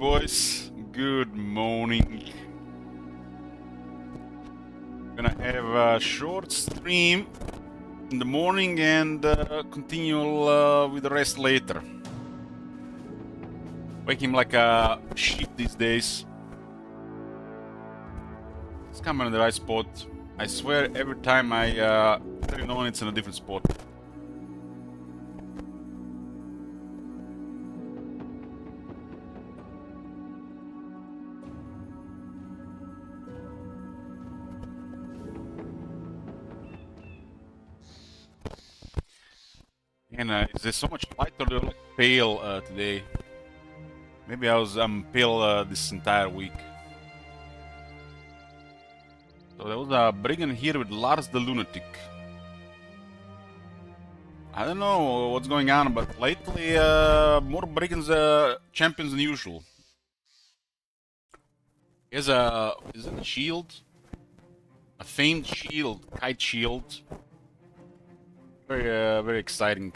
boys. Good morning. Gonna have a short stream in the morning and continue with the rest later. Waking like a sheep these days. It's coming in the right spot. I swear every time I turn it on, it's in a different spot. And there's so much light or they're like pale today. Maybe I'm pale this entire week. So there was a brigand here with Lars the Lunatic. I don't know what's going on, but lately more brigands champions than usual. Is it a shield? A famed shield, kite shield. Very exciting.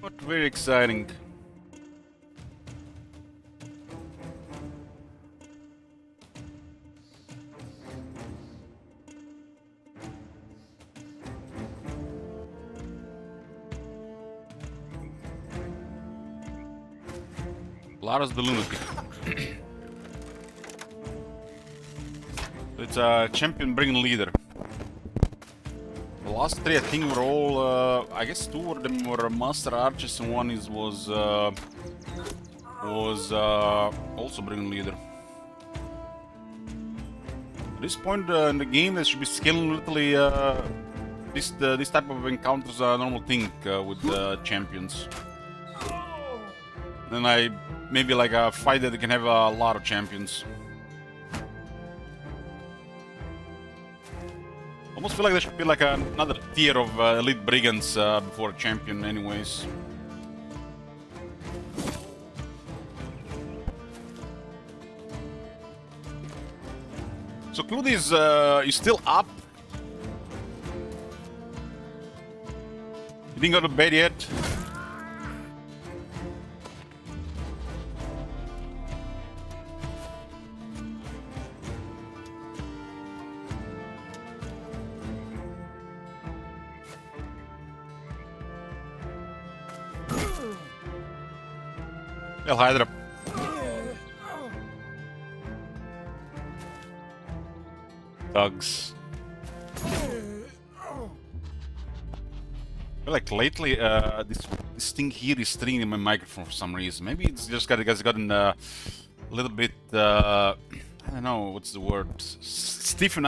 But very exciting. Lars the Lunatic. It's a champion brigand leader. The last three I think were all, I guess two of them were master archers and one was also brigand leader. At this point in the game they should be scaling literally this type of encounters are a normal thing with champions. Then maybe like a fight that can have a lot of champions. Almost feel like there should be like another tier of elite brigands before a champion anyways. So Clued is still up. You didn't go to bed yet? El Hydra. Thugs. I feel like lately this thing here is stringing my microphone for some reason. Maybe it's just gotten a little bit I don't know what's the word. Stiffen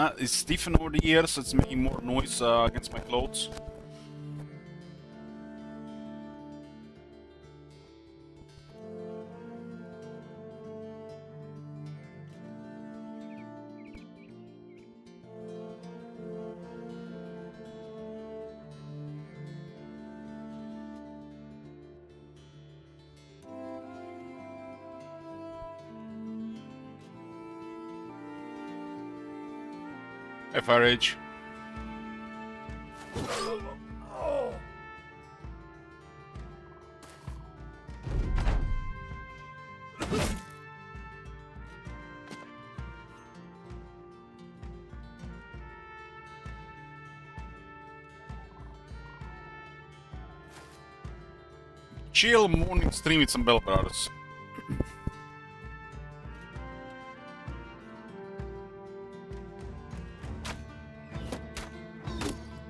over the years, so it's making more noise against my clothes. FRH. Chill morning stream with some Bell Brothers.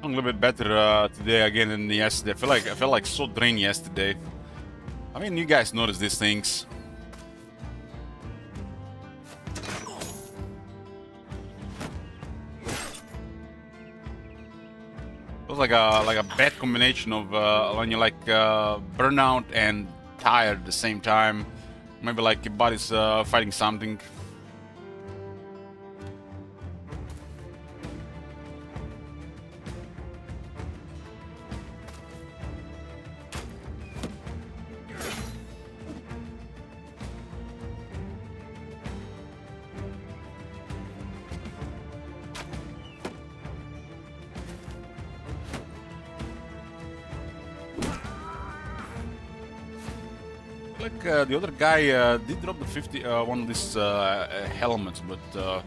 I'm a little bit better today again than yesterday. I felt like so drained yesterday. I mean, you guys notice these things. It was like a bad combination of when you're like burnout and tired at the same time. Maybe like your body's fighting something. like the other guy did drop the 50 one of these helmets, but I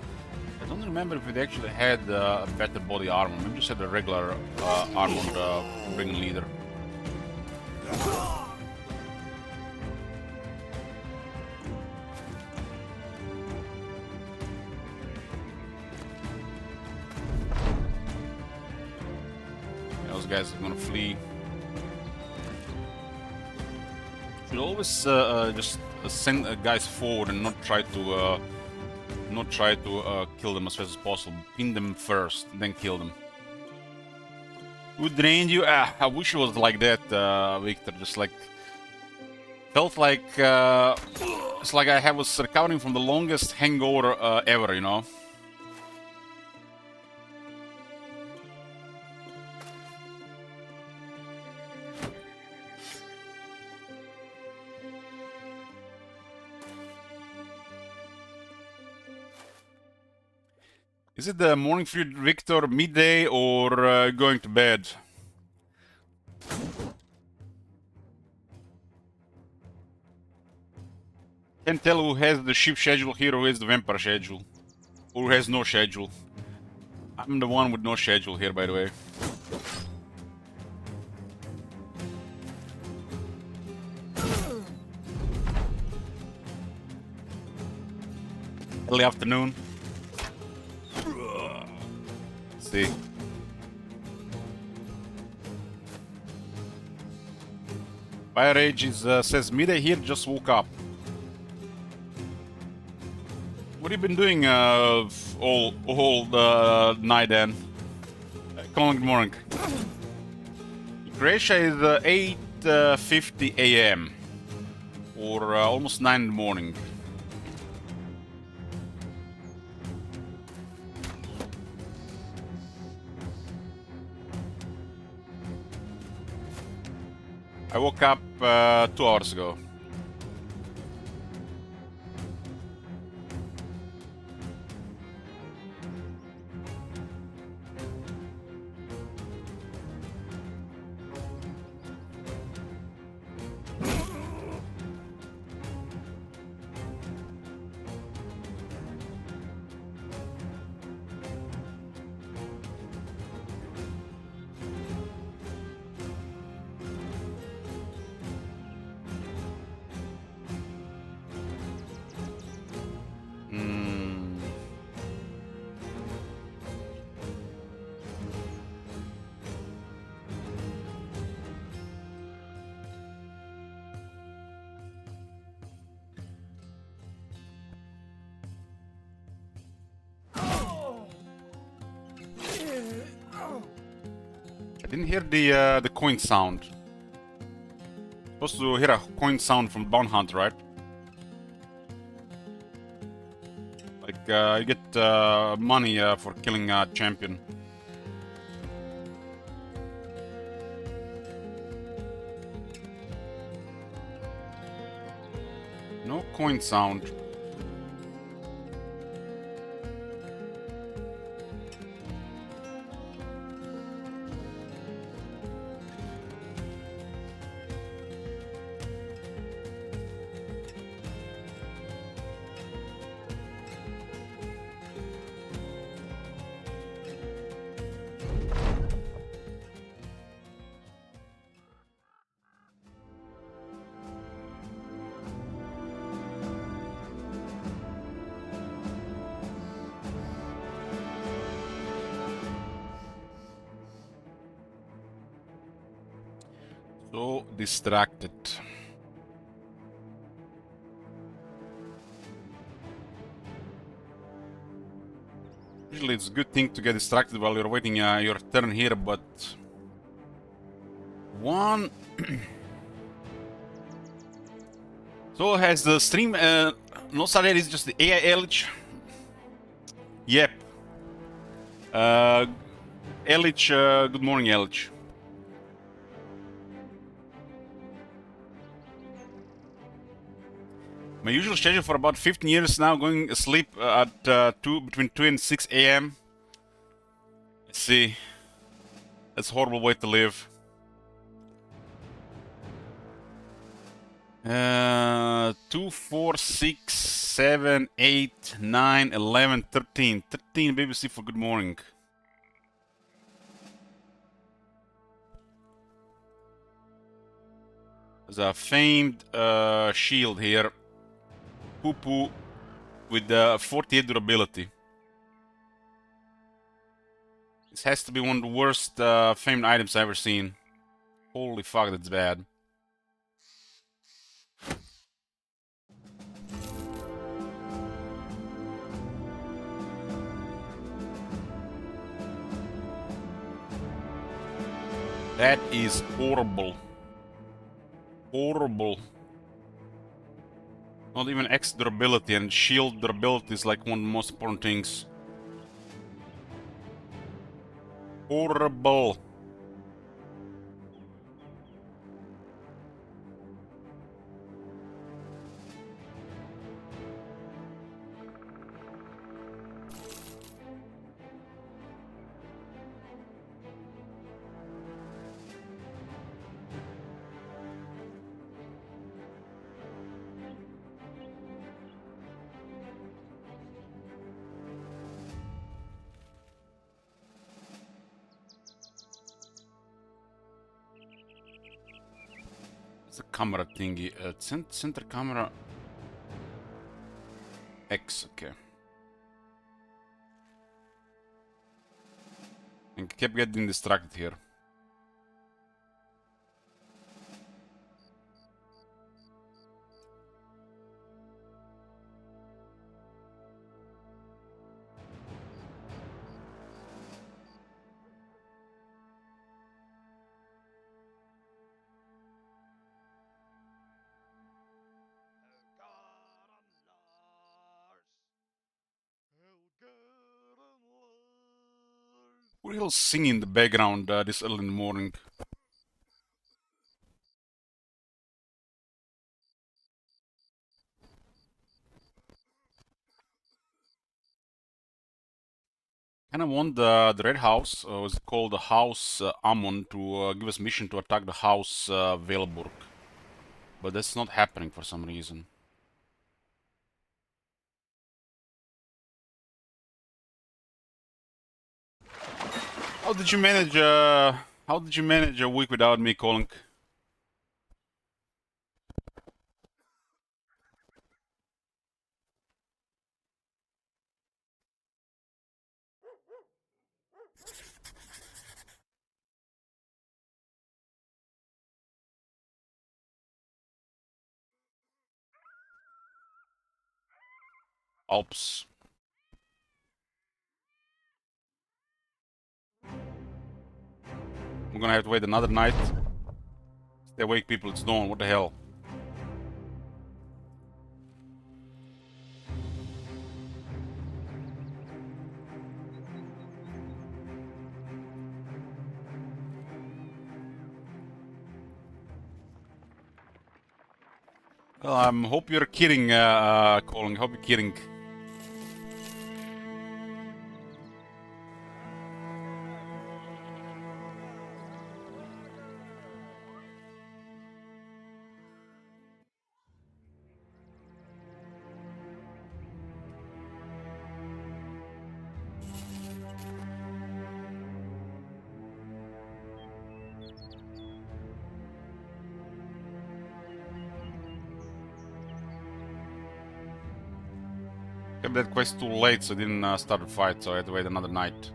don't remember if it actually had a better body armor. Maybe just had a regular armored Brigand Leader. Those guys are gonna flee. Should always just send guys forward and not try to kill them as fast as possible. Pin them first, then kill them. Who drained you? I wish it was like that, Victor. Just like felt like it's like I was recovering from the longest hangover ever, you know. Is it the morning for you, Victor, midday, or going to bed? Can't tell who has the ship schedule here, who has the vampire schedule. Or who has no schedule. I'm the one with no schedule here, by the way. Early afternoon. Let's see. Fire Age is, says midday here, just woke up. What have you been doing all night then? Good morning. Croatia is 8:50 a.m. or almost 9 in the morning. I woke up 2 hours ago. I didn't hear the coin sound. Supposed to hear a coin sound from Bounty Hunter, right? Like you get money for killing a champion. No coin sound. So distracted. Usually it's a good thing to get distracted while you're waiting your turn here, but... One... So has the stream... no Saler is just the AI Elich? Yep. Elich, good morning Elich. My usual schedule for about 15 years now, going to sleep at between 2 and 6 a.m. Let's see. That's a horrible way to live. 2, 4, 6, 7, 8, 9, 11, 13. 13 BBC for good morning. There's a famed shield here. Poo Poo with 48 durability. This has to be one of the worst famed items I've ever seen. Holy fuck, that's bad. That is horrible. Horrible. Not even X durability, and shield durability is like one of the most important things. Horrible. The camera thingy. Center camera. X, okay. And kept getting distracted here. Who the hell's singing in the background this early in the morning? Kind of want the Red House, was it called the House Ammon, to give us mission to attack the House Velburg. But that's not happening for some reason. How did you manage a week without me calling? Alps. We're gonna have to wait another night. Stay awake, people, it's dawn, what the hell? Well, I hope you're kidding, Colin. Hope you're kidding. Kept that quest too late, so I didn't start the fight, so I had to wait another night.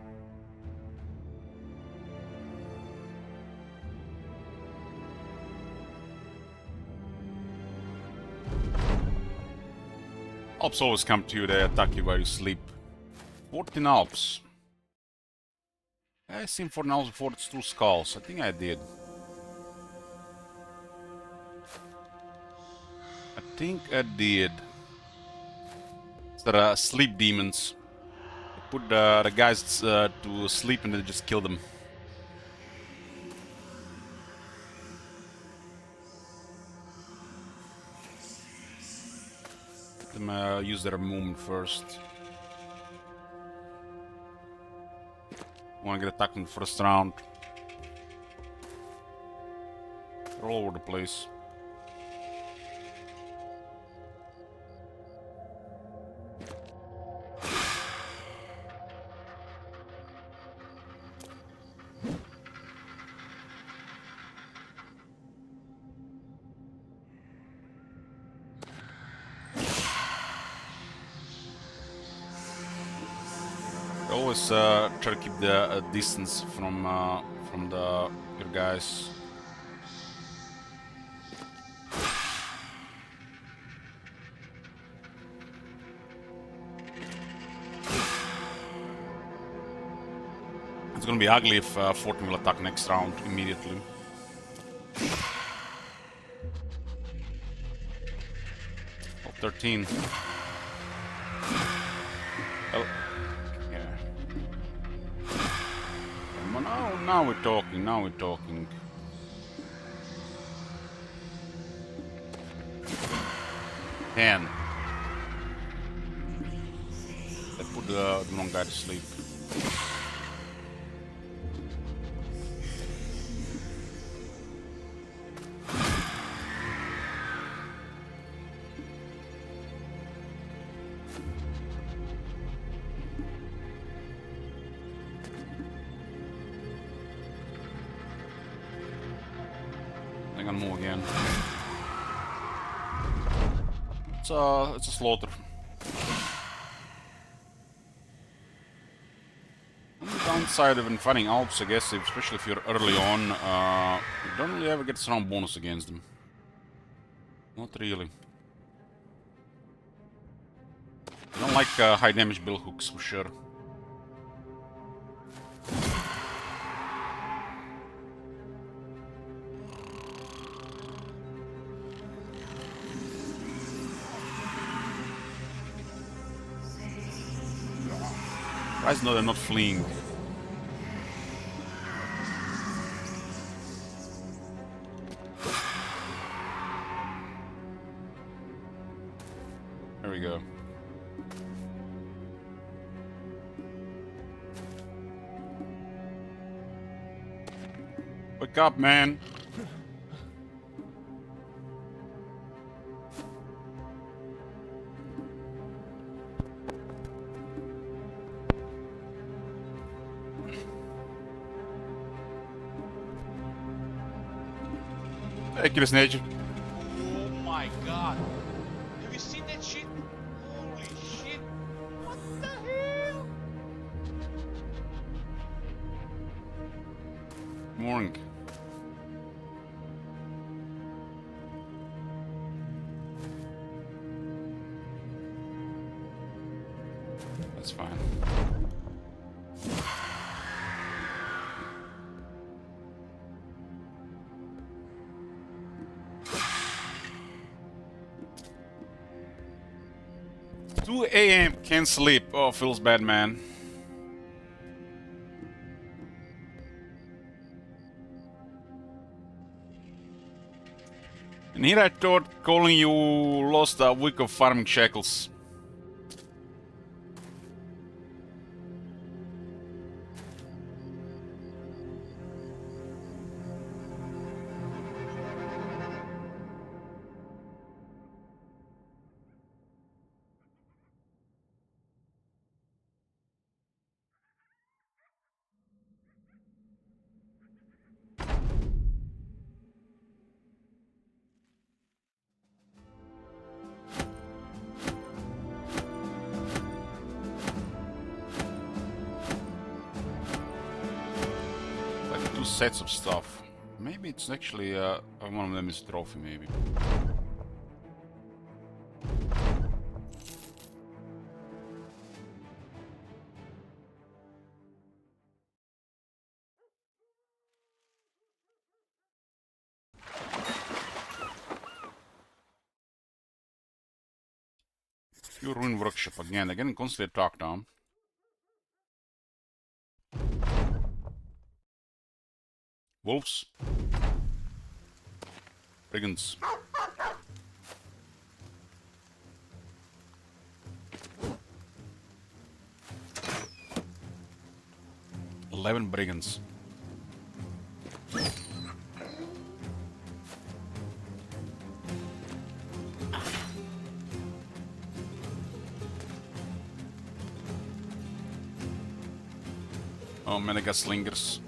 Alps always come to you, they attack you while you sleep. 14 Alps. I seen 14 Alps before it's 2 skulls. I think I did. I think I did. They're sleep demons. They put the guys to sleep and then just kill them. Let them use their movement first. Wanna get attacked in the first round. They're all over the place. always try to keep the distance from your guys. It's gonna be ugly if Fortin will attack next round immediately. Oh, 13. Oh, yeah. Now we're talking. Now we're talking. 10. They put the wrong guy to sleep. They're gonna move again. It's a slaughter. On the downside of fighting Alps, I guess, especially if you're early on, you don't really ever get strong bonus against them. Not really. I don't like high damage bill hooks for sure. Guys know they're not fleeing. There we go. Wake up, man. Hey, kill his nature. Oh my god. Have you seen that shit? Holy shit. What the hell? Morning. That's fine. Two AM, can't sleep. Oh, feels bad, man. And here I thought calling you lost a week of farming shackles. Like 2 sets of stuff. Maybe it's actually one of them is a trophy, maybe. Pure Ruin Workshop again. They're getting constantly attacked down. Wolves. Brigands. $11 brigands. Oh man, I got slingers.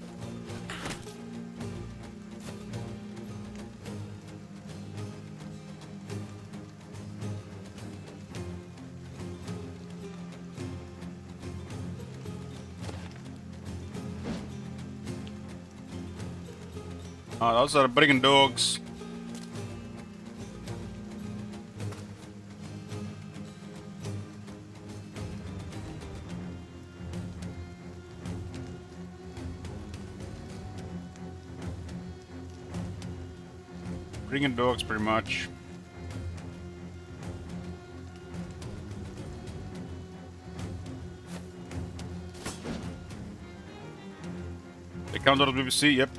Those are brigand dogs. Brigand dogs, pretty much. They count out of BBC, yep.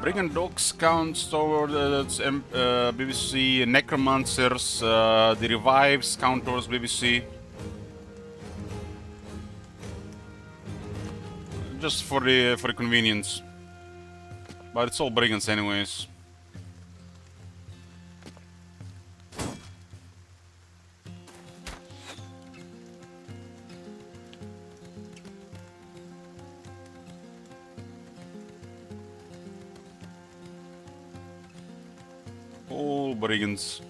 Brigand dogs counts toward BBC. Necromancers, the revives count towards BBC. Just for the convenience. But it's all brigands anyways. All brigands.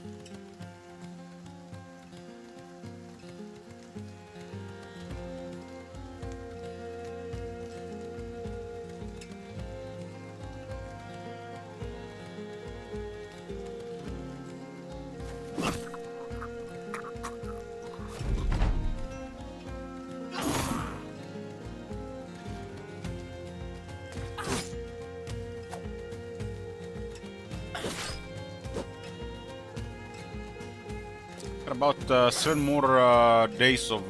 About 7 more days of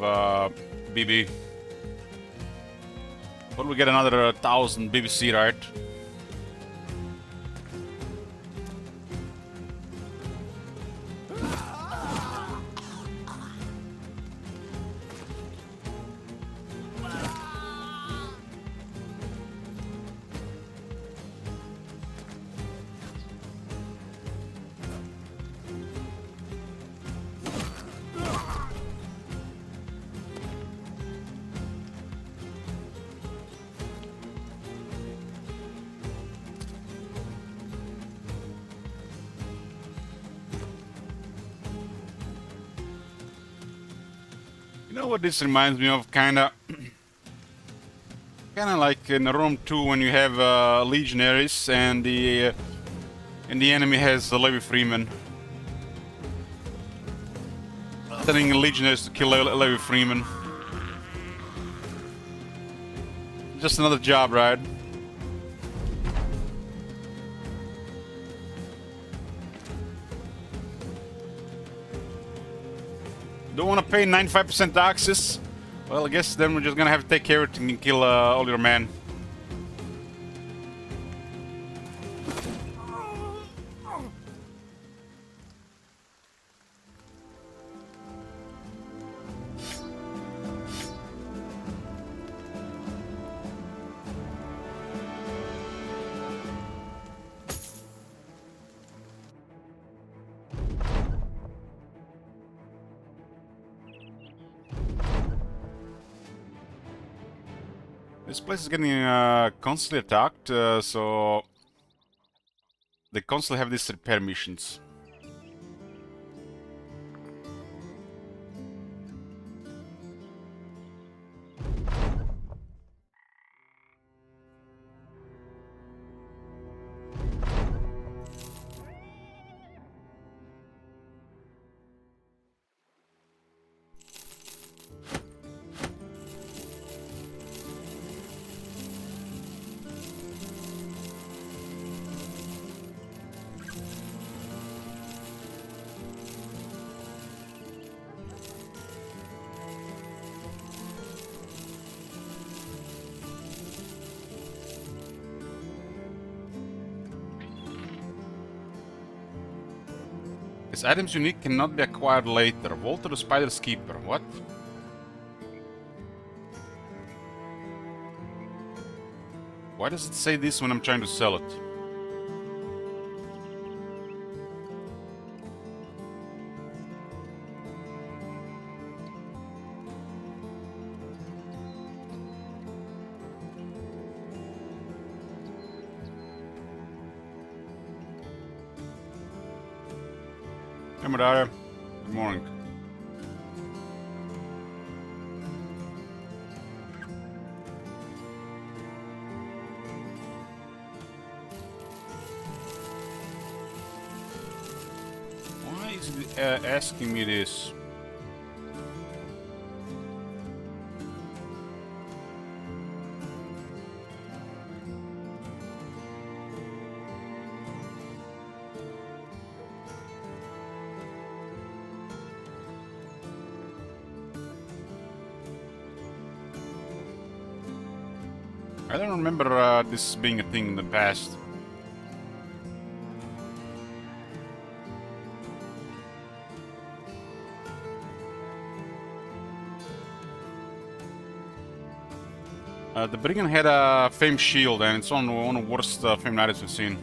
BB. But we get another 1,000 BBC, right? You know what this reminds me of? Kinda like in Rome 2 when you have legionaries and the enemy has Levi Freeman. Sending legionaries to kill Levi Freeman. Just another job, right? Don't want to pay 95% taxes? Well, I guess then we're just gonna have to take care of it and kill all your men. This place is getting constantly attacked, so they constantly have these repair missions. This item's unique, cannot be acquired later. Walter the Spider's Keeper. What? Why does it say this when I'm trying to sell it? Madara. Good morning. Why is it asking me this? I don't remember this being a thing in the past. The Brigand had a Fame Shield, and it's one of the worst Fame Knights we've seen.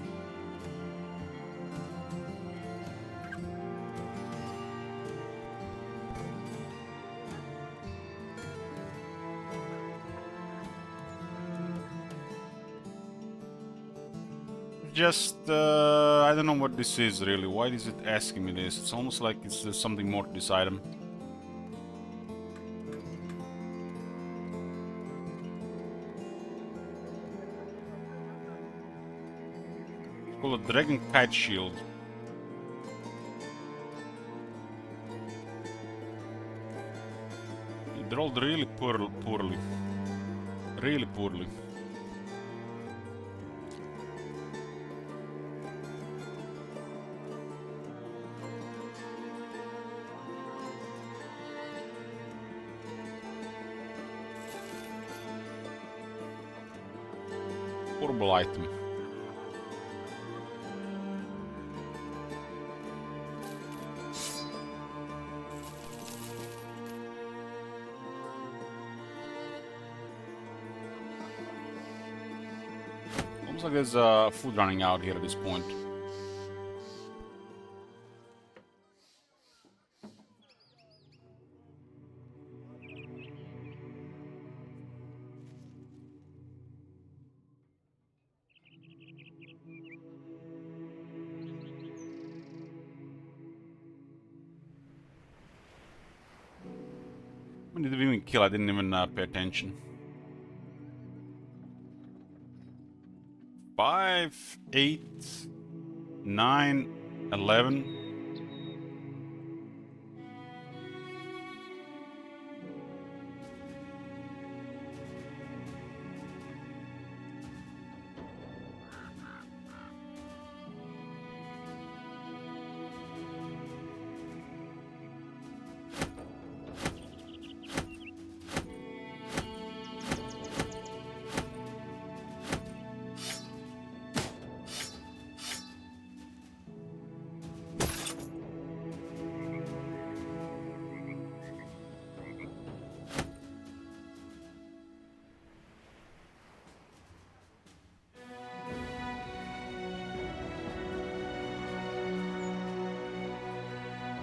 Just, I don't know what this is really. Why is it asking me this? It's almost like it's something more to this item. It's called a Dragon Kite Shield. It rolled really poorly. Really poorly. Horrible item. Almost like there's food running out here at this point. When did we even kill? I didn't even pay attention. 5, 8, 9, 11.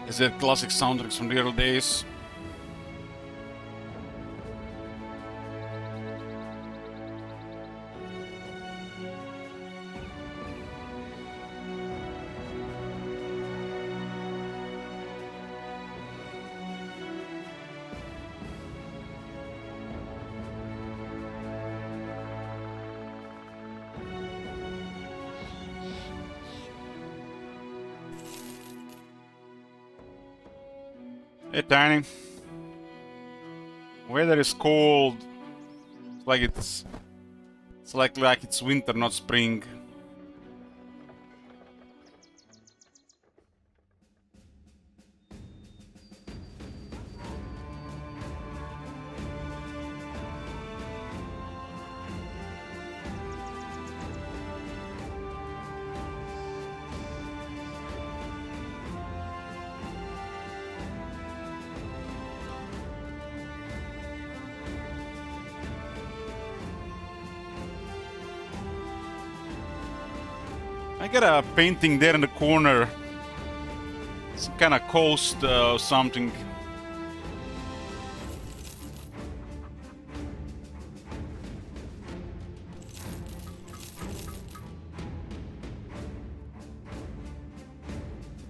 Is it classic soundtracks from the early days? Hey, Tiny. Weather is cold. It's like it's winter, not spring. I got a painting there in the corner. Some kind of coast or something.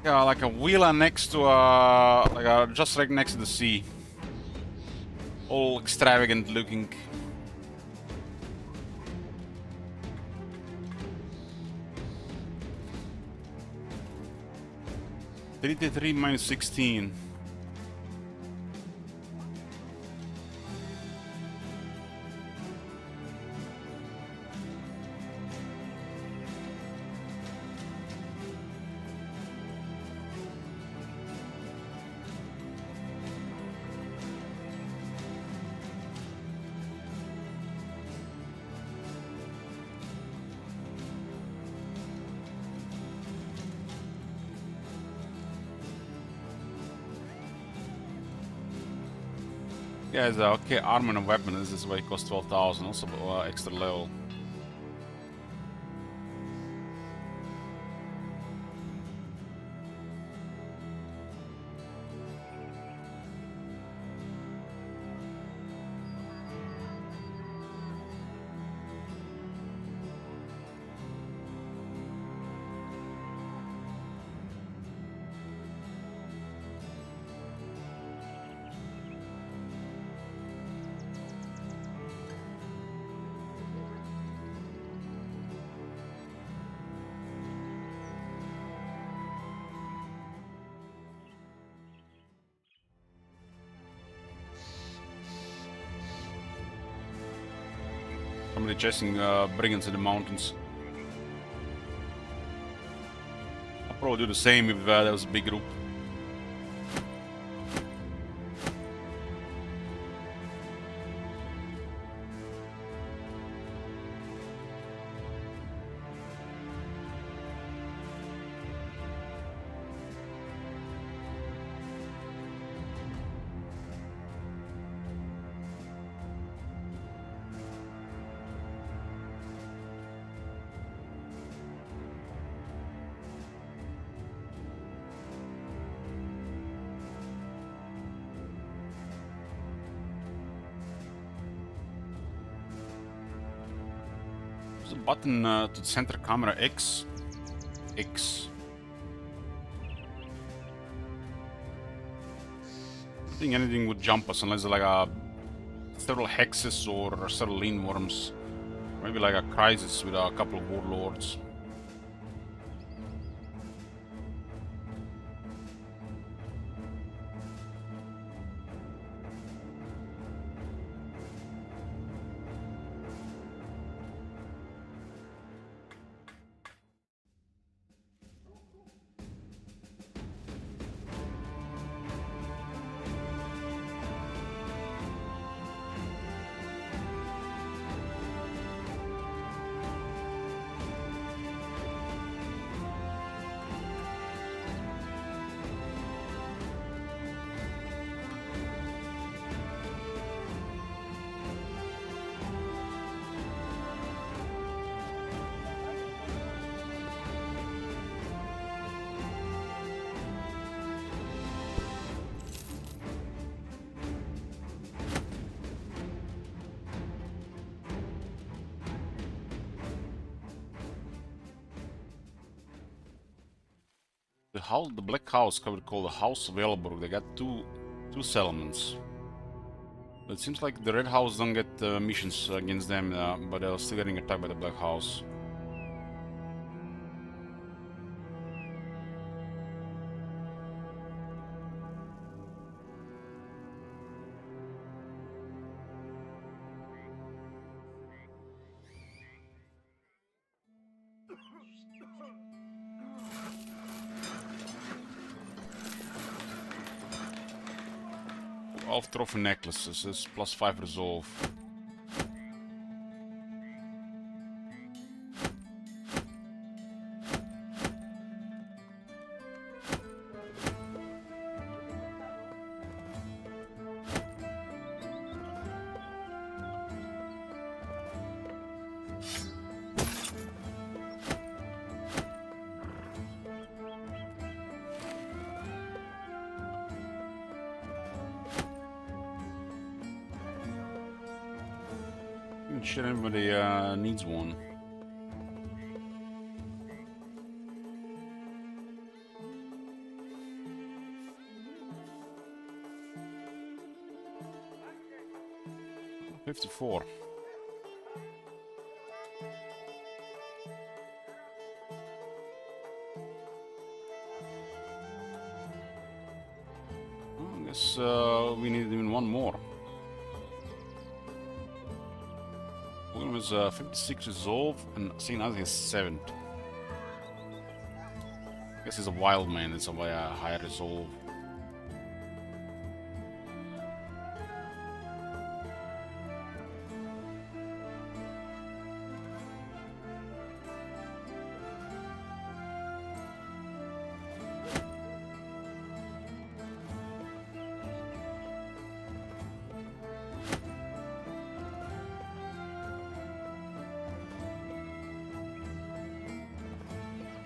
like a villa next to a just right next to the sea. All extravagant looking. $33 minus 16. Guys, okay, armor and weapon. This is why it costs 12,000. Also, extra level. Somebody chasing brigands in the mountains. I'll probably do the same if there was a big group. There's a button to the center camera X. X. I think anything would jump us unless like a several hexes or several lean worms. Maybe like a crisis with a couple of warlords. The Black House could be called the House of Elborg. They got two settlements. It seems like the Red House don't get missions against them, but they're still getting attacked by the Black House. Elf Trophy Necklaces is +5 resolve. Sure, everybody needs one. 54. I guess we need even one more. William is 56 resolve and St. Isaac is 70. I guess he's a wild man, it's a higher resolve.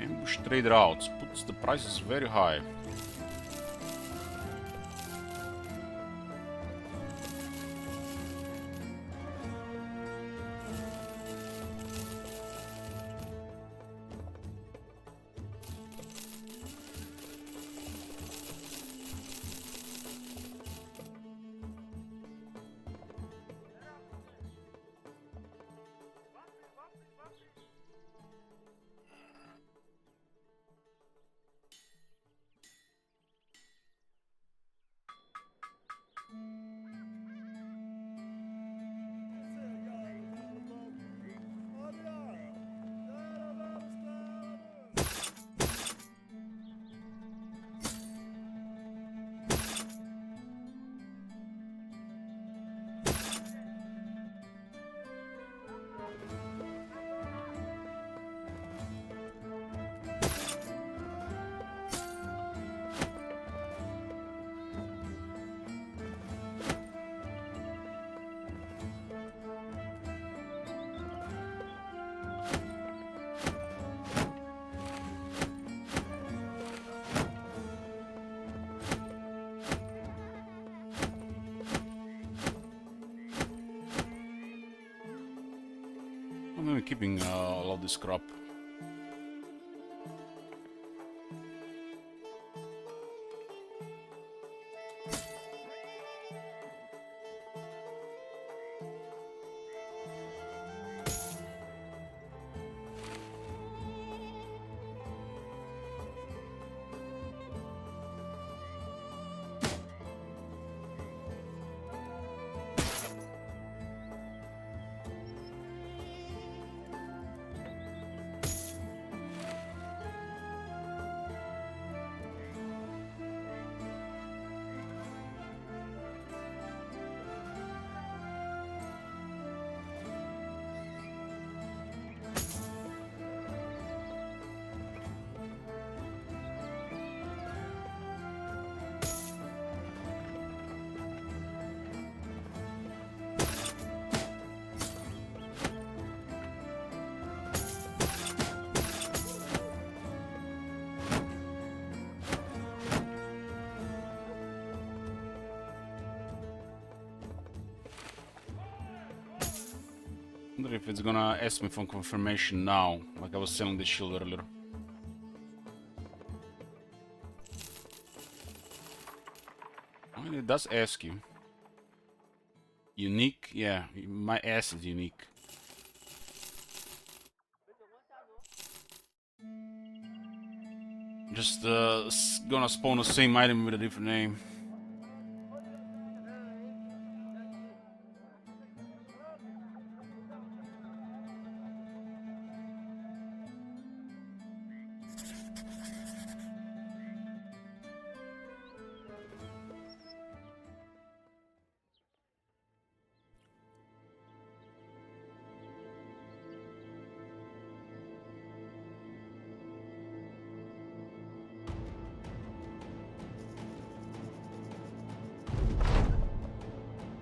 Ambush trade routes puts the prices very high. I'm gonna be keeping a lot of this crop. I wonder if it's gonna ask me for confirmation now, like I was selling the shield earlier. Oh, it does ask you. Unique? Yeah, my ass is unique. Just gonna spawn the same item with a different name.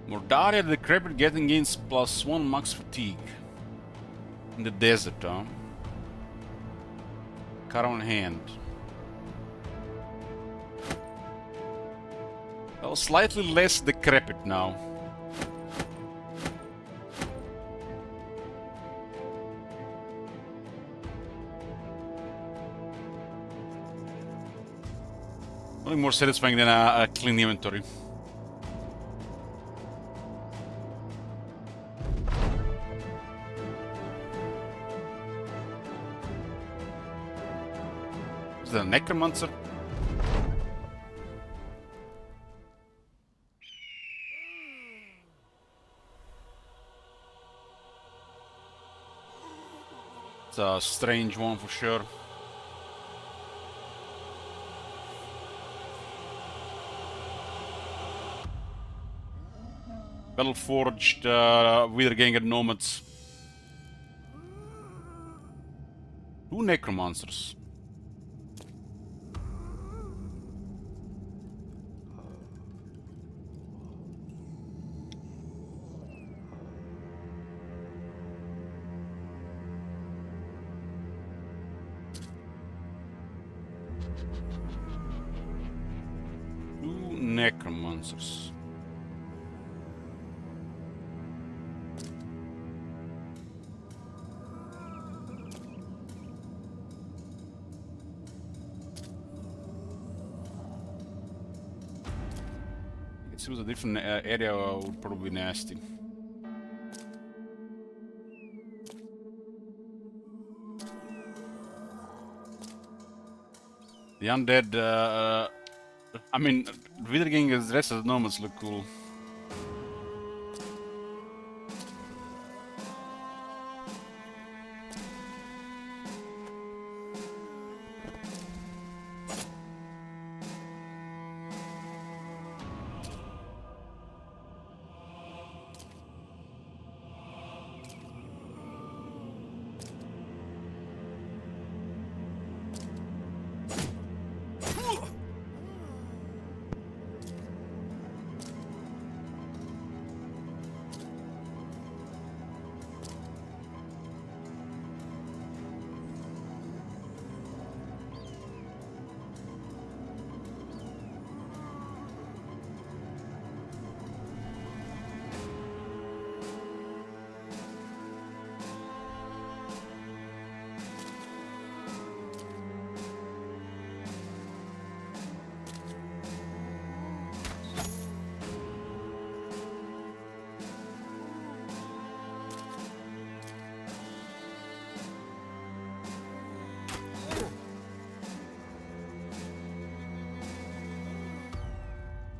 Mordaria the Decrepit getting gains +1 max fatigue. In the desert, huh? Caravan hand. Well, slightly less decrepit now. Nothing more satisfying than a clean inventory. Is that a necromancer? It's a strange one for sure. Battleforged Wiederganger Nomads. 2 necromancers. Two necromancers. If it was a different area, would probably be nasty. The undead, I mean, Wiederganger's dressed as nomads look cool.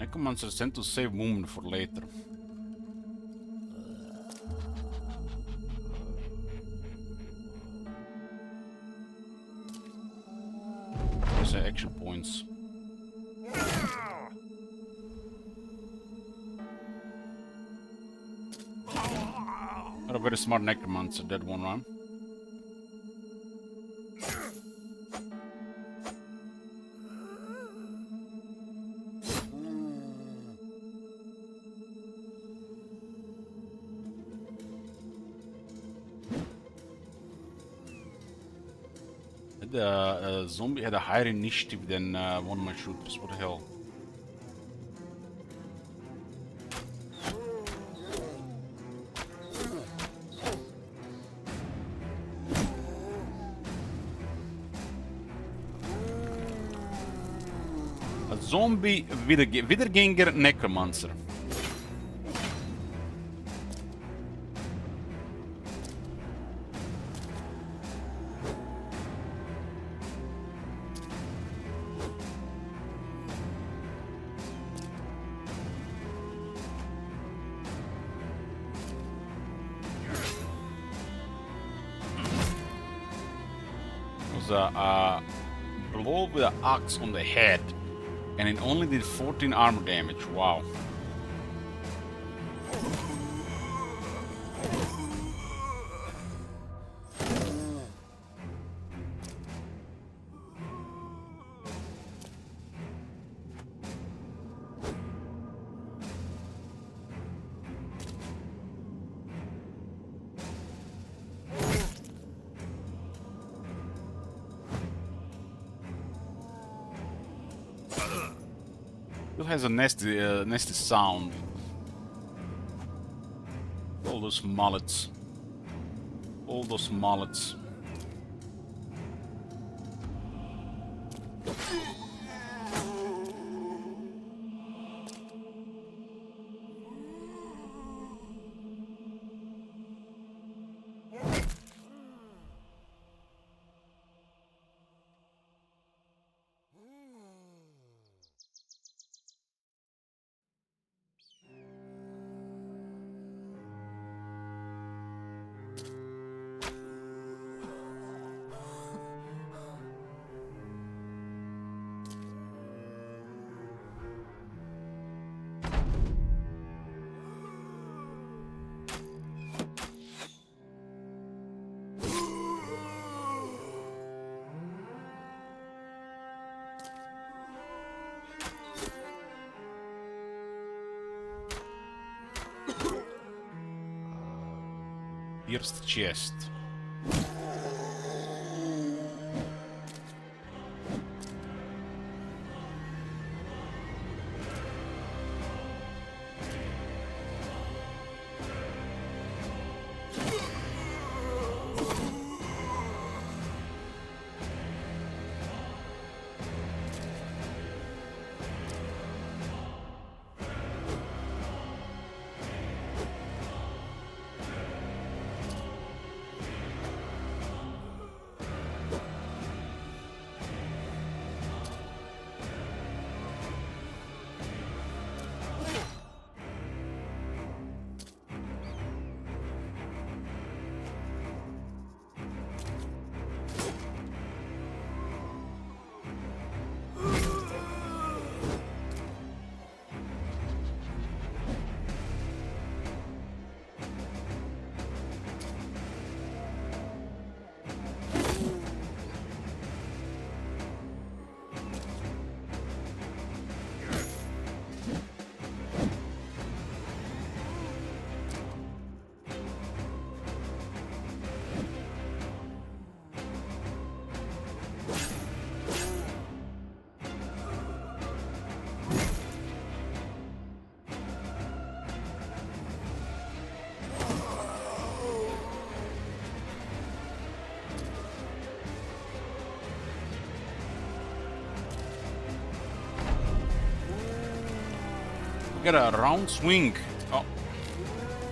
Necromancers tend to save movement for later. These are action points. Not a very smart necromancer, that one, right? The zombie had a higher initiative than one of my shooters. What the hell? A zombie Wiederganger Necromancer. A blow with an axe on the head, and it only did 14 armor damage. Wow. It has a nasty sound. All those mullets. All those mullets. Here's the chest. We got a round swing. Oh.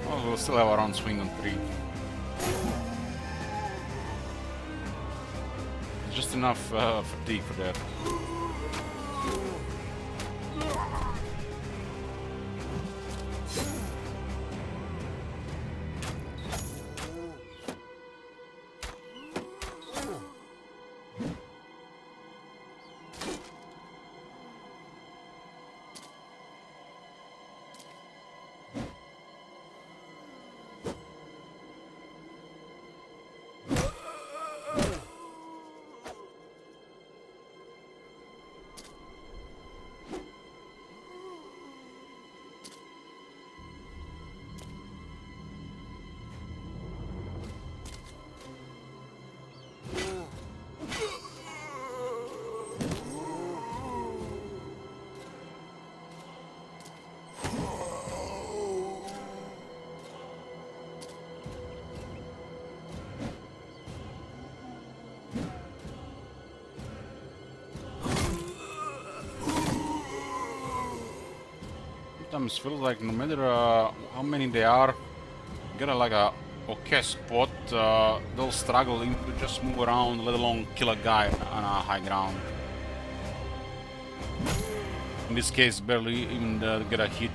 Oh, we'll still have a round swing on 3. Just enough fatigue for that. Sometimes feels like no matter how many they are, get a, like a okay spot, they'll struggle even to just move around, let alone kill a guy on a high ground. In this case, barely even get a hit.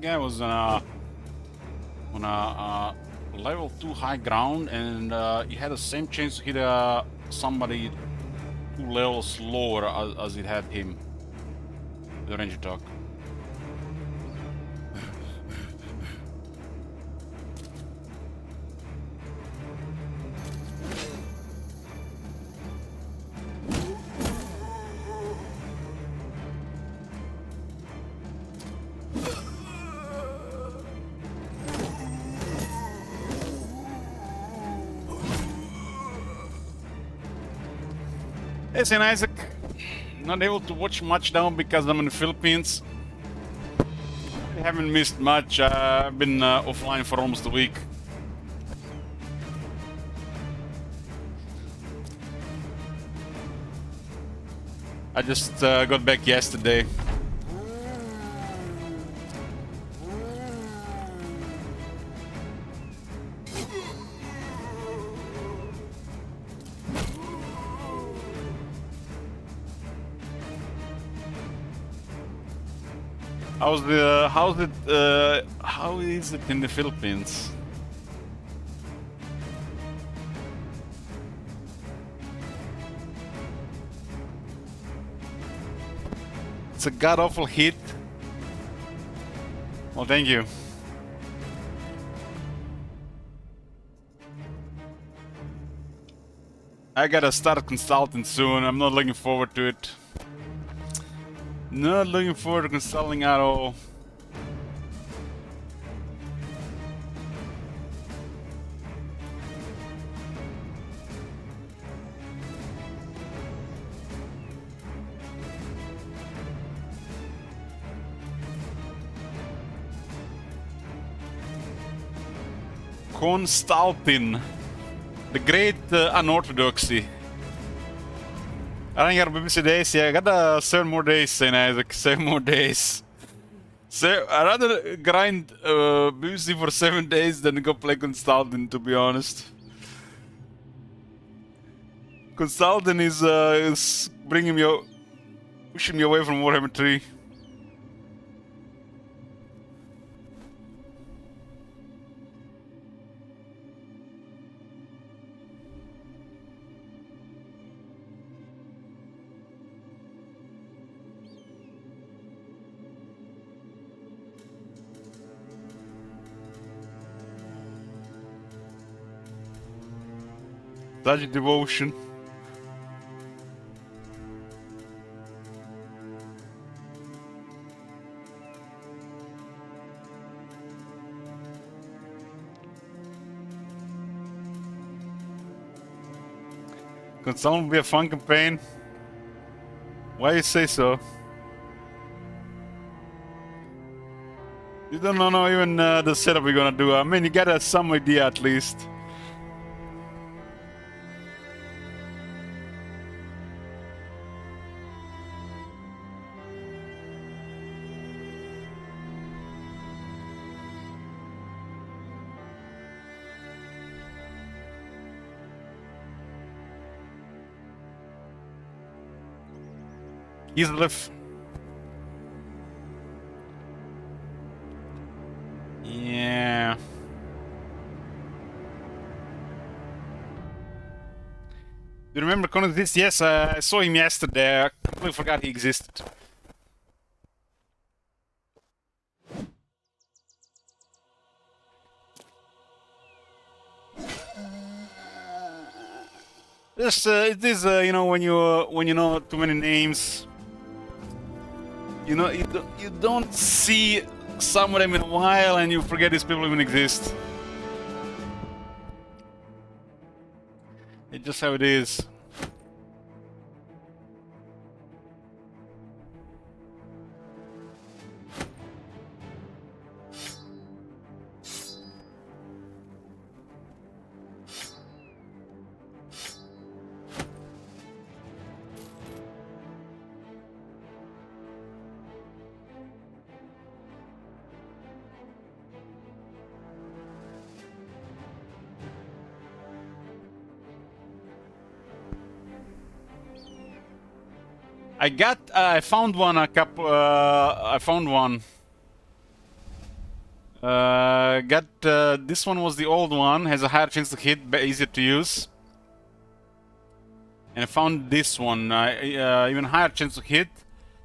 guy was on a level 2 high ground, and he had the same chance to hit somebody 2 levels lower as it had him. The ranger talk. Hey, St. Isaac. Not able to watch much now because I'm in the Philippines. I haven't missed much. I've been offline for almost a week. I just got back yesterday. How is it in the Philippines? It's a god-awful hit. Well, thank you. I gotta start consulting soon. I'm not looking forward to it. Not looking forward to consulting at all. Constantine, the great unorthodoxy. I think I got BBC days. Yeah, I got 7 more days, St. Isaac. 7 more days. So I'd rather grind BBC for 7 days than go play Constantine, to be honest. Constantine is bringing me, pushing me away from Warhammer 3. Such devotion. Constantine will be a fun campaign. Why you say so? You don't know even the setup we're gonna do. I mean, you got some idea at least. Islev. Yeah. Do you remember Conan this? Yes, I saw him yesterday. I completely forgot he existed. Just it is you know, when you know too many names, you know, you don't see some of them in a while, and you forget these people even exist. It's just how it is. I found one a couple. I found one. Got this one was the old one, has a higher chance to hit, but easier to use. And I found this one, even higher chance to hit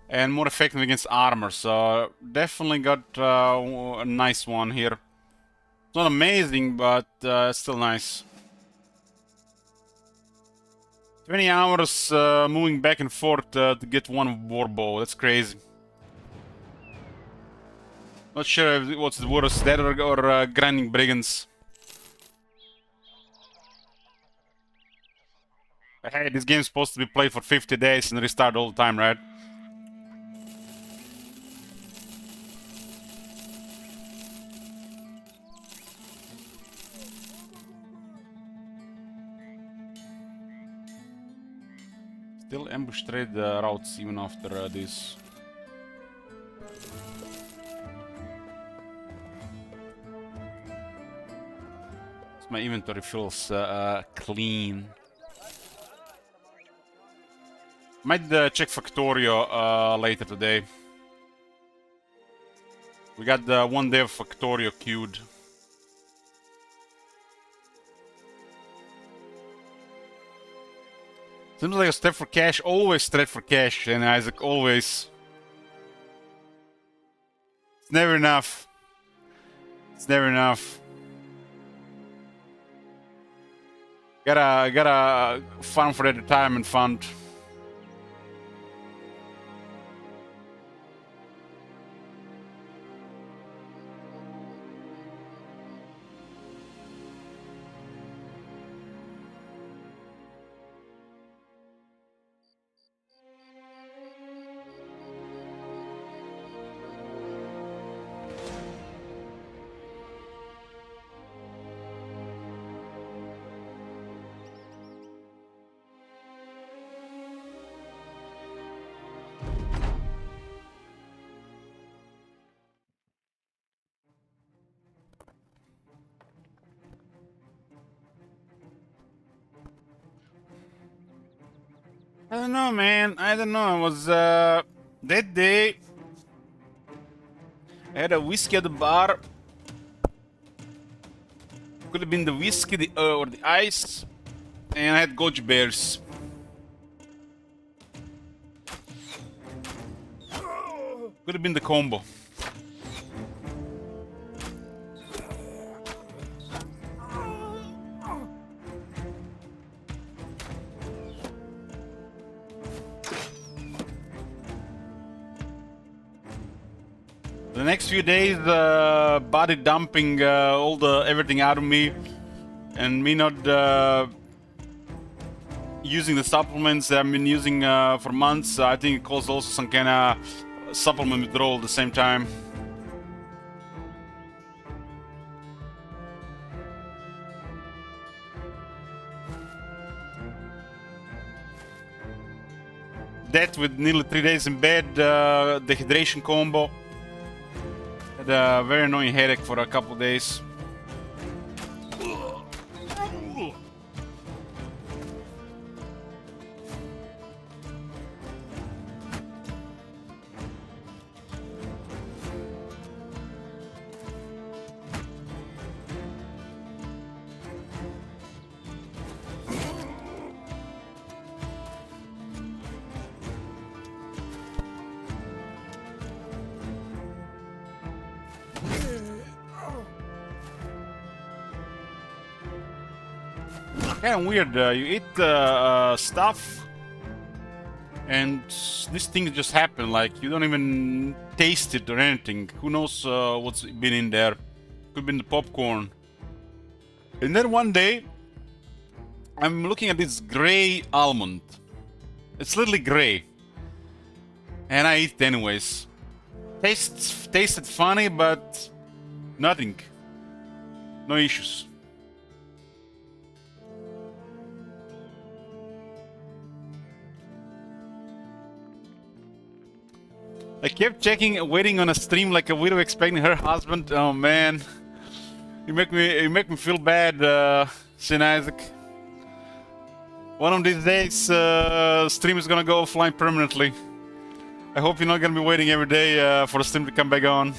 and more effective against armor. So definitely got a nice one here. It's not amazing, but still nice. 20 hours moving back and forth to get one warbow. That's crazy. Not sure what's the worst, that or grinding brigands. Hey, this game's supposed to be played for 50 days and restart all the time, right? Still ambush trade routes even after this. My inventory feels clean. Might check Factorio later today. We got one day of Factorio queued. Seems like a step for cash, always step for cash, and Isaac, always. It's never enough. It's never enough. Gotta farm for that retirement fund. I don't know, man. I don't know. It was that day. I had a whiskey at the bar. Could have been the whiskey or the ice, and I had goji bears. Could have been the combo. The next few days, body dumping everything out of me, and me not using the supplements that I've been using for months. I think it caused also some kind of supplement withdrawal at the same time. That with nearly 3 days in bed, dehydration combo. Had a very annoying headache for a couple days. Kind of weird. You eat stuff, and this thing just happened. Like you don't even taste it or anything. Who knows what's been in there? Could be in the popcorn. And then one day, I'm looking at this gray almond. It's literally gray, and I eat it anyways. Tasted funny, but nothing. No issues. I kept checking, waiting on a stream like a widow expecting her husband. Oh man, you make me feel bad, Saint Isaac. One of these days, stream is gonna go offline permanently. I hope you're not gonna be waiting every day for the stream to come back on.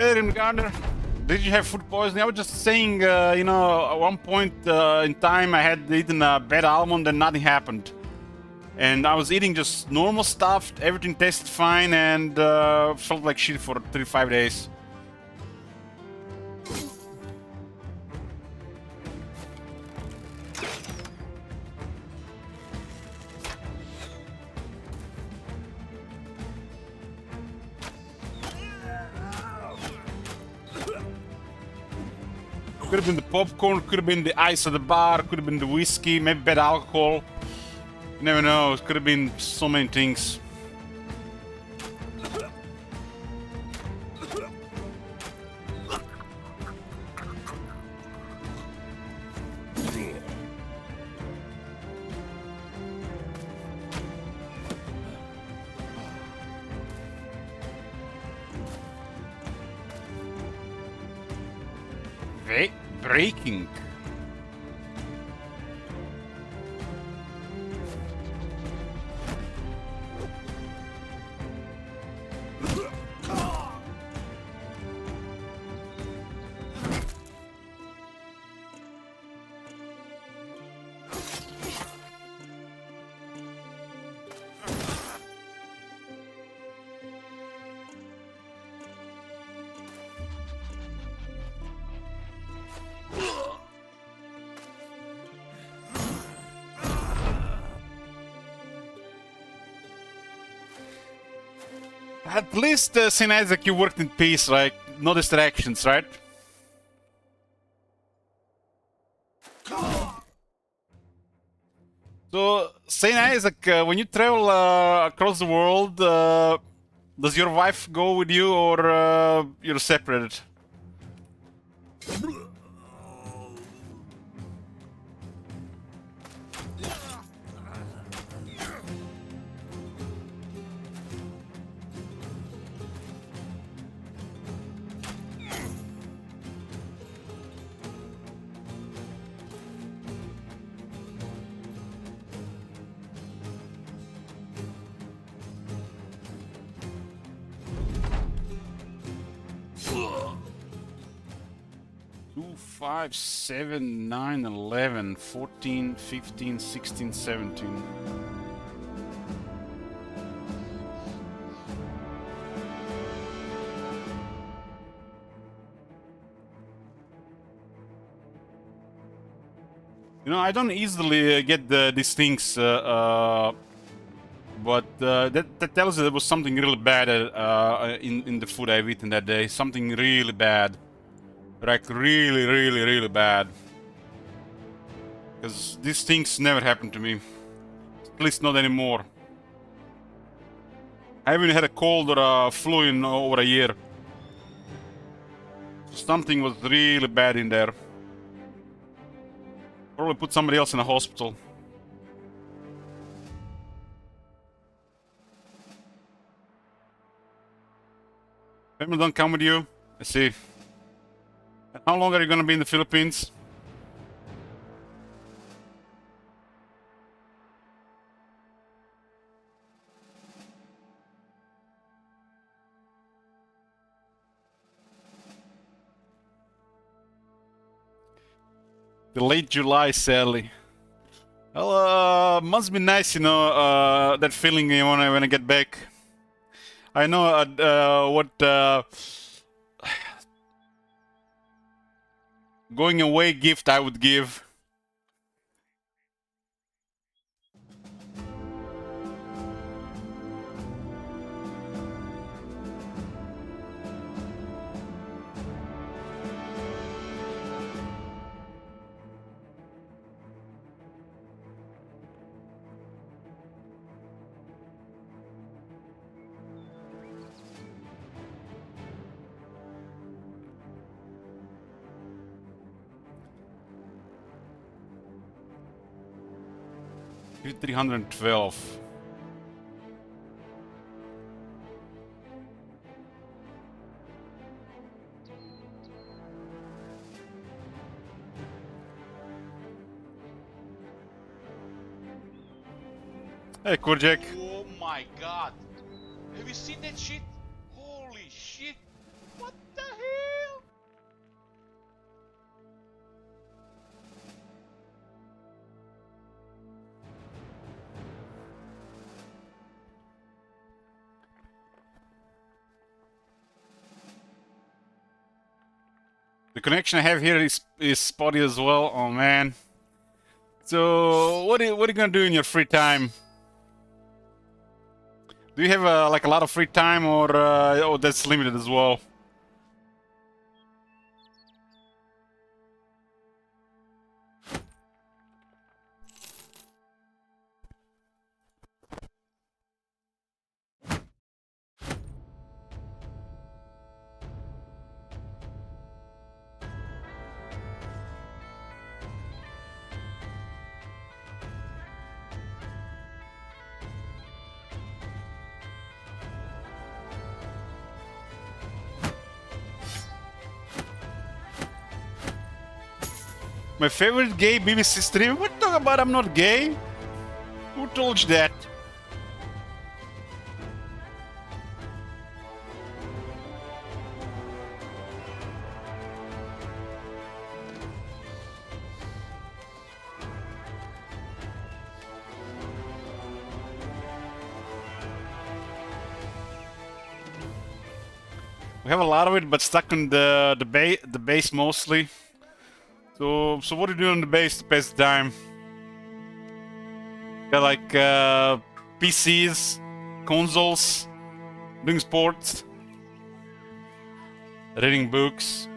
Hey, Rimgarder, did you have food poisoning? I was just saying, you know, at one point in time I had eaten a bad almond and nothing happened. And I was eating just normal stuff, everything tasted fine, and felt like shit for 35 days. Could have been the popcorn, could have been the ice at the bar, could have been the whiskey, maybe bad alcohol. You never know, it could have been so many things. Breaking. At least, St. Isaac, you worked in peace, right? No distractions, right? So, St. Isaac, when you travel across the world, does your wife go with you or you're separated? Two, 5, 7, 9, 11, 14, 15, 16, 17. You know, I don't easily get these things, but that tells you there was something really bad in the food I've eaten that day. Something really bad. Like, really bad. Because these things never happen to me. At least not anymore. I haven't had a cold or a flu in over a year. Something was really bad in there. Probably put somebody else in a hospital. Family don't come with you? I see. How long are you gonna be in the Philippines? The late July, Sally. Well, must be nice, you know, that feeling you when I get back. I know what going away gift I would give. Here's 312. Hey, Kurjek. Oh my god. Have you seen that shit? Holy shit. What the hell? The connection I have here is spotty as well. Oh man. So what are you gonna do in your free time? Do you have like a lot of free time, or oh, that's limited as well? My favorite gay BBC streamer? What talk about? I'm not gay. Who told you that? We have a lot of it, but stuck on the base mostly. So what do you do on the base to pass the time? Got like PCs, consoles, doing sports, reading books.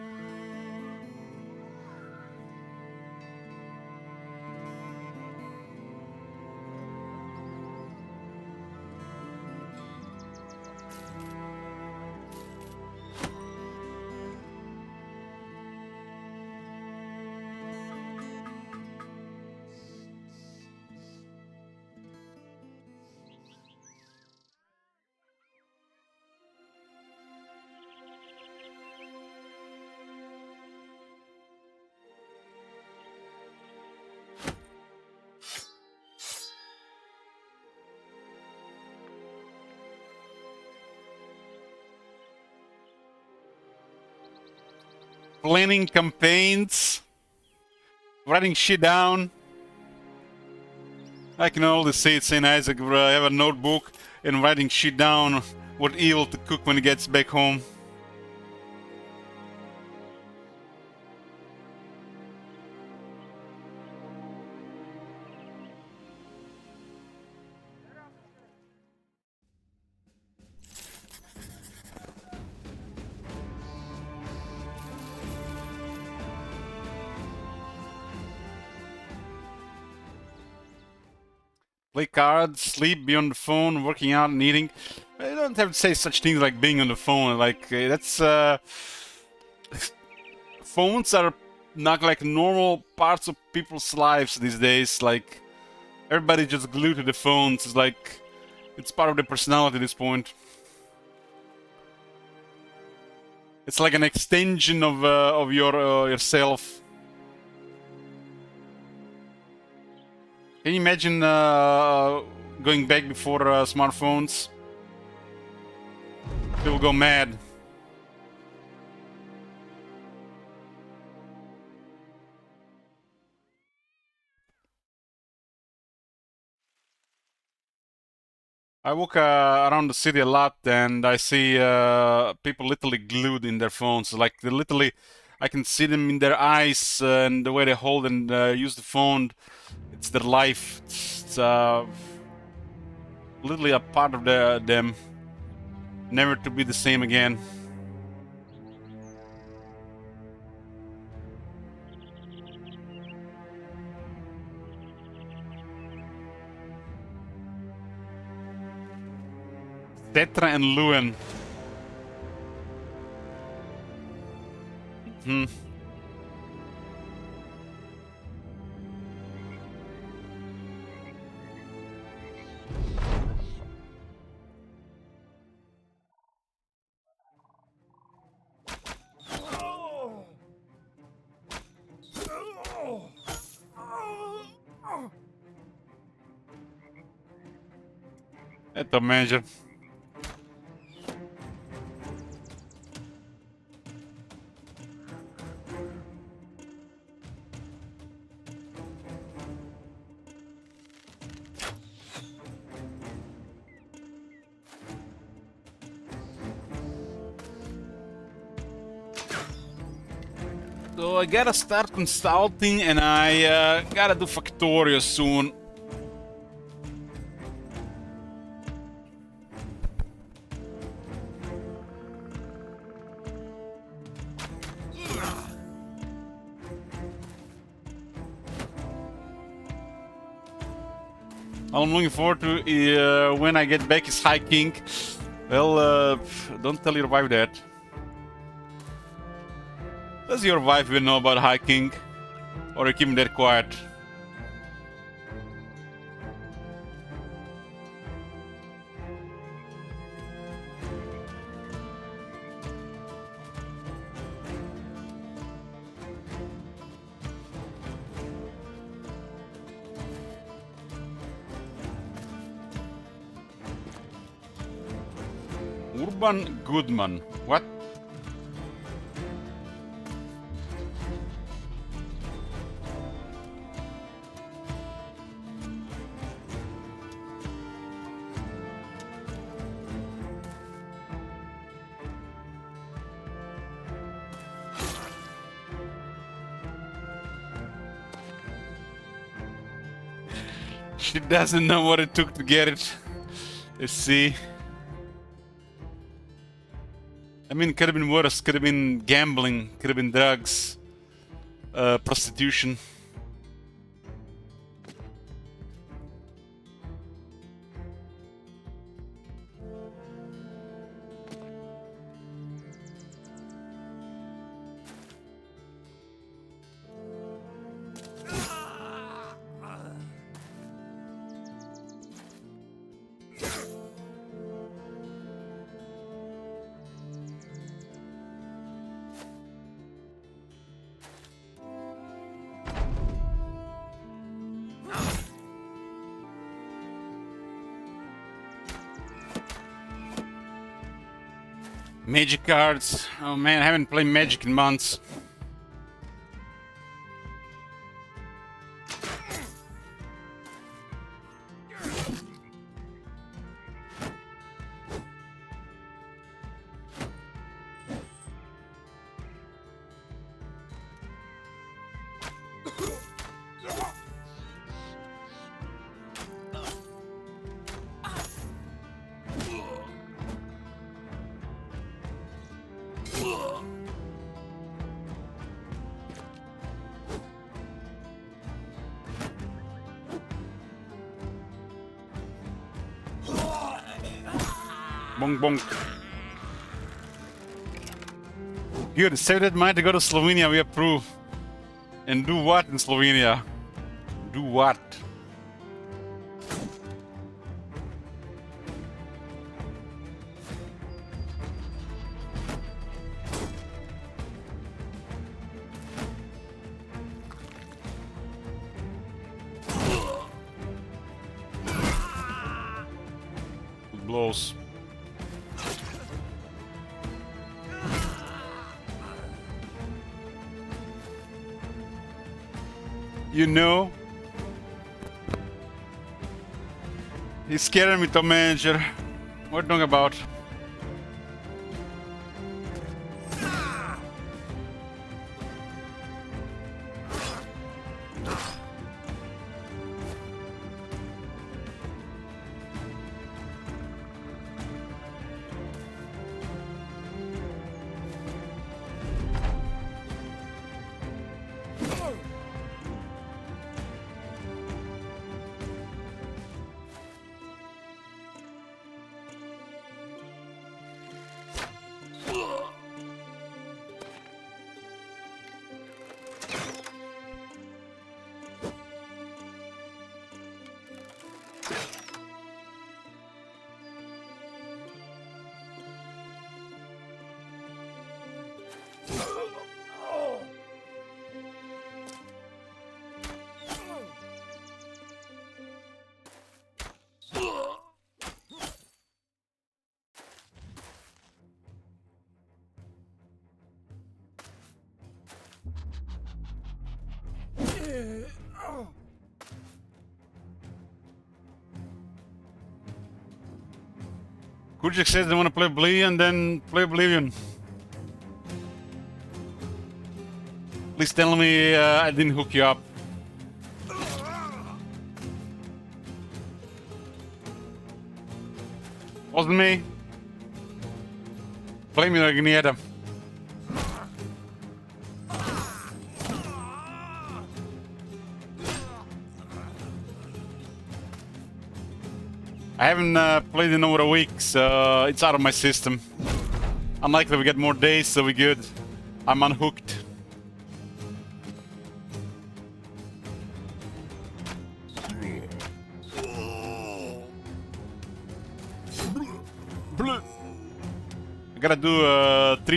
Planning campaigns, writing shit down. I can only say it, St. Isaac, where I have a notebook and writing shit down what evil to cook when he gets back home. Play cards, sleep, be on the phone, working out and eating. I don't have to say such things like being on the phone. Like that's phones are not like normal parts of people's lives these days. Like everybody just glued to the phones. It's like it's part of their personality at this point. It's like an extension of your yourself. Can you imagine going back before smartphones? People go mad. I walk around the city a lot, and I see people literally glued in their phones. Like they literally, I can see them in their eyes and the way they hold and use the phone. It's their life. It's literally a part of them, never to be the same again. Tetra and Luen. Hmm. Eto, manager. So I gotta start consulting, and I gotta do Factorio soon. All I'm looking forward to when I get back is hiking. Well, don't tell your wife that. Does your wife even know about hiking? Or you keep that quiet? Urban Goodman. What? She doesn't know what it took to get it. Let's see. I mean, could have been worse. Could have been gambling. Could have been drugs. Prostitution. Magic cards. Oh man, I haven't played Magic in months. Bonk bonk. Good, save that money to go to Slovenia, we approve. And do what in Slovenia? Do what? It blows. You know, he's scaring me, top manager. What are you talking about? Kujik says they want to play Oblivion, then play Oblivion. Please tell me I didn't hook you up. Wasn't me. Blame it on Agnieszka. I haven't played in over a week, so it's out of my system. Unlikely we get more days, so we're good. I'm unhooked. I gotta do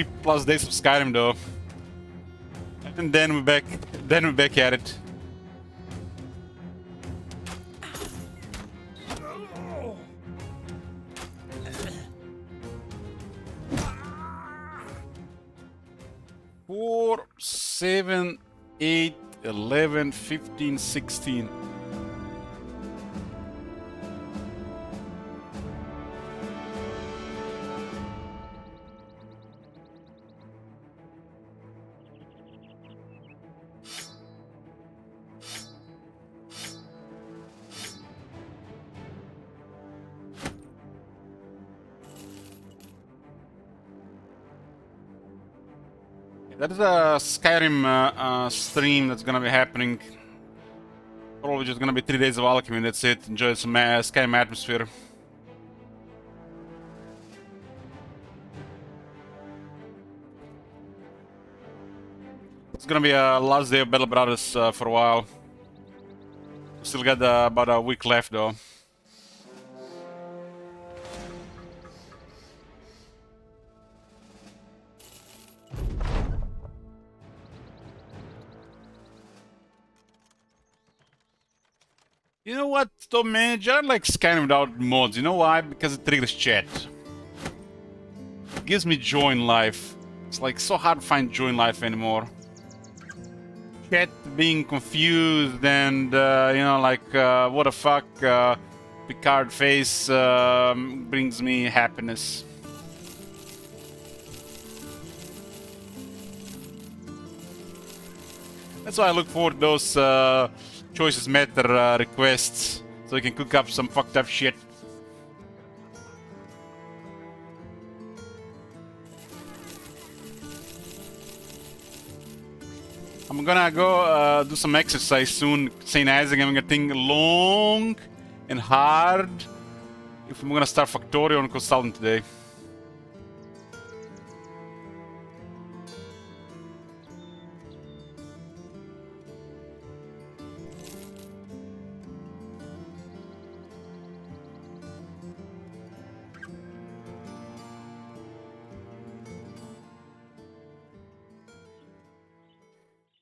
3+ days of Skyrim though, and then we're back. Then we're back at it. Four, 7, 8, 11, 15, 16. That is a Skyrim stream that's gonna be happening. Probably just gonna be 3 days of alchemy, that's it. Enjoy some Skyrim atmosphere. It's gonna be a last day of Battle Brothers for a while. Still got about a week left though. You know what, though, man? I like Skyrim without mods. You know why? Because it triggers chat. It gives me joy in life. It's like so hard to find joy in life anymore. Chat being confused and, you know, like, what the fuck, Picard face brings me happiness. That's why I look forward to those Choices Matter requests, so we can cook up some fucked up shit. I'm gonna go do some exercise soon. St. Isaac, I'm gonna think long and hard if I'm gonna start Factorio on Consultant today.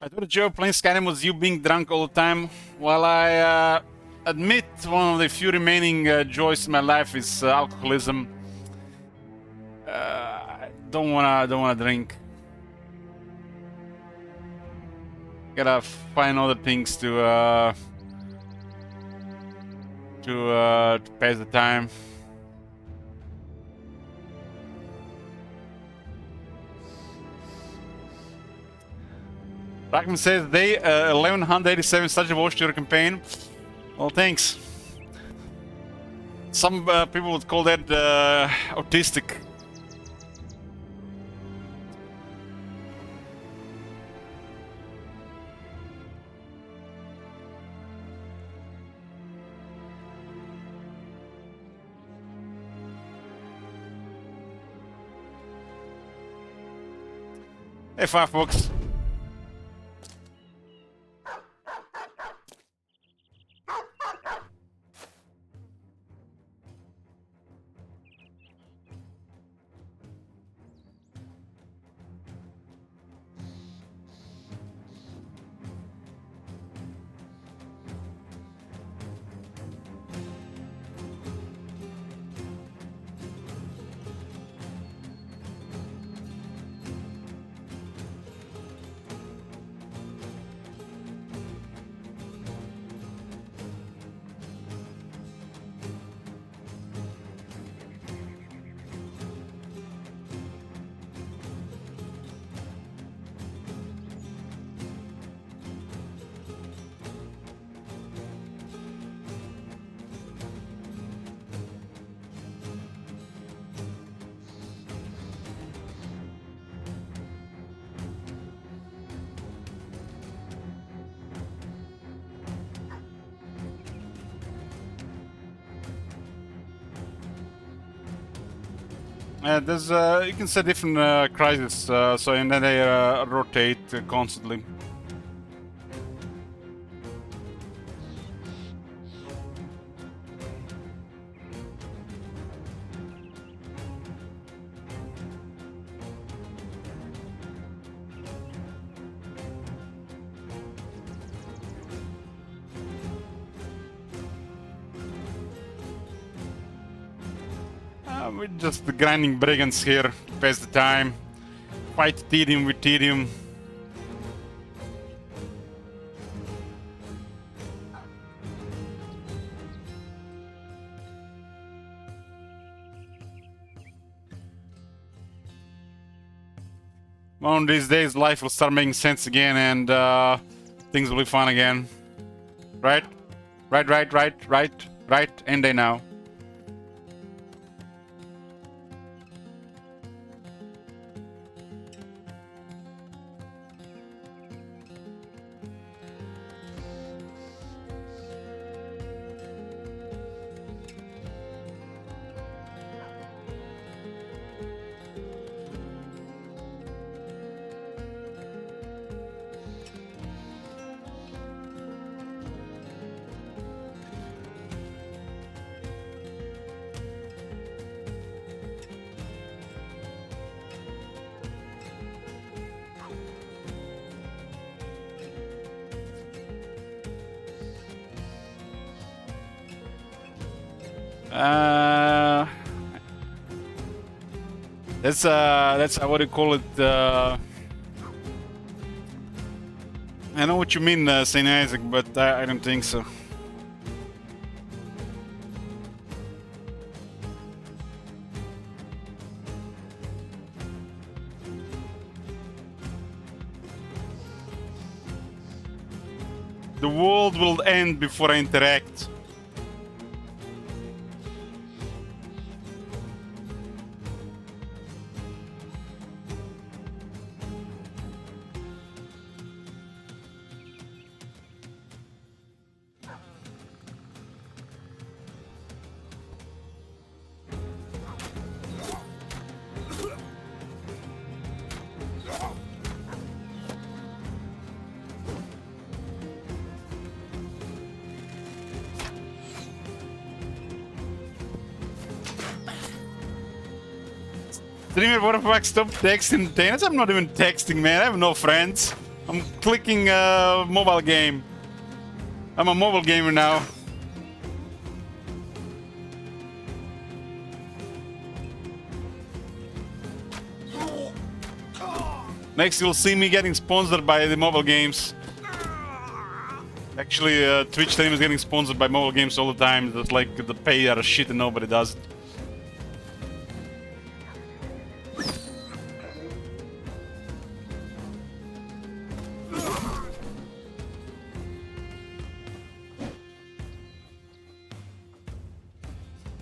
I thought the joke playing Skyrim was you being drunk all the time. While I admit one of the few remaining joys in my life is alcoholism, I don't wanna drink. Gotta find other things to pass the time. Rackman says they 1187 such a watch your campaign. Well, thanks. Some people would call that autistic. Hey, Firefox. There's you can set different crises, so and then they rotate constantly. We're just grinding brigands here to pass the time. Fight Tedium with Tedium. One of these days, life will start making sense again, and things will be fun again. Right? Right. And they now. That's what do you call it? I know what you mean, Saint Isaac, but I don't think so. The world will end before I interact. Streamer, what the fuck? Stop texting Danish. I'm not even texting, man. I have no friends. I'm clicking mobile game. I'm a mobile gamer now. Next, you'll see me getting sponsored by the mobile games. Actually, Twitch stream is getting sponsored by mobile games all the time. That's like the pay out of shit and nobody does it.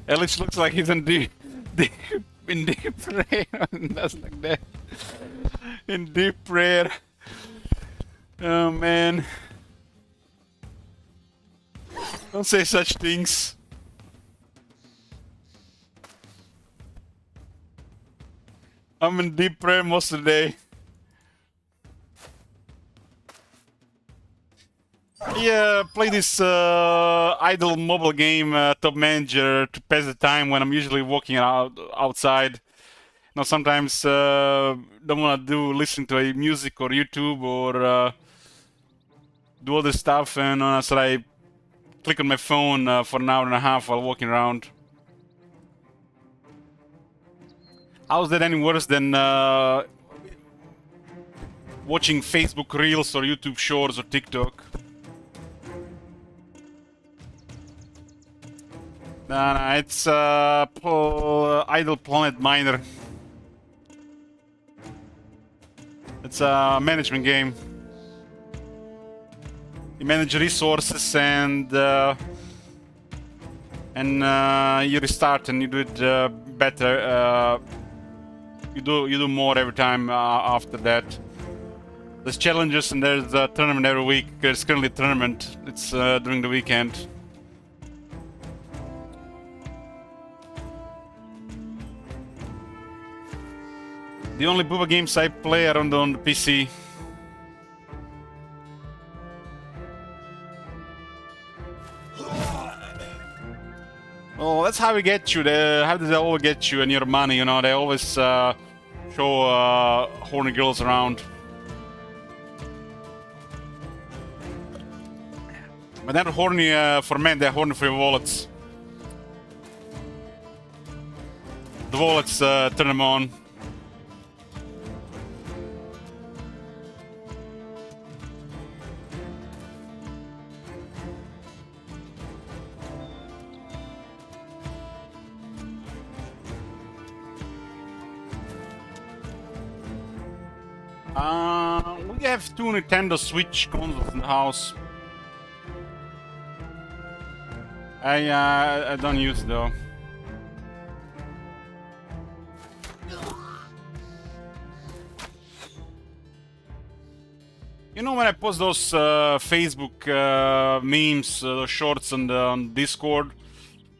Ellich looks like he's in deep prayer. That's like that. In deep prayer. Oh man. Don't say such things. I'm in deep prayer most of the day. Yeah, play this idle mobile game, Top Manager, to pass the time when I'm usually walking outside. Now sometimes don't want to listen to music or YouTube or do other stuff, and so I click on my phone for an hour and a half while walking around. How's that any worse than watching Facebook Reels or YouTube Shorts or TikTok? No, it's Idle Planet Miner. It's a management game. You manage resources and you restart and you do it better. You do more every time after that. There's challenges and there's a tournament every week. There's currently a tournament. It's during the weekend. The only Booba games I play are on the PC. Well, that's how we get you. How do they all get you and your money? You know, they always show horny girls around. But they're horny for men. They're horny for your wallets. The wallets turn them on. We have 2 Nintendo Switch consoles in the house. I don't use it though. You know, when I post those Facebook memes, those shorts on Discord,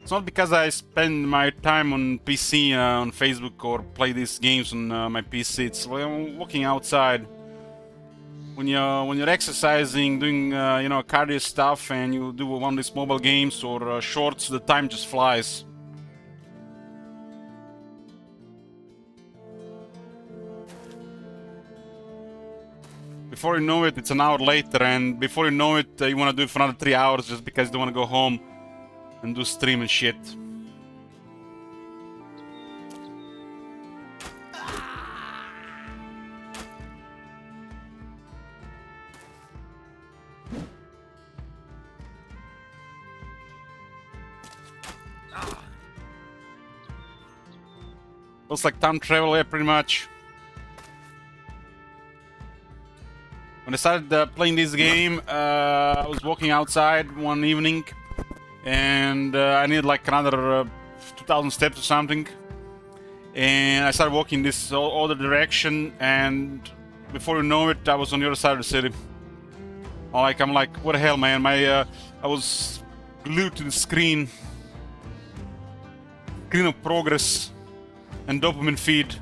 it's not because I spend my time on PC, on Facebook, or play these games on my PC. It's when I'm walking outside. When you're exercising, doing you know, cardio stuff, and you do one of these mobile games or shorts, the time just flies. Before you know it, it's an hour later, and before you know it, you want to do it for another 3 hours just because you don't want to go home and do stream and shit. Looks like time travel here, pretty much. When I started playing this game, I was walking outside one evening, and I needed like another 2,000 steps or something. And I started walking this other direction, and before you know it, I was on the other side of the city. I'm like, what the hell, man? I was glued to the screen of progress and dopamine feed.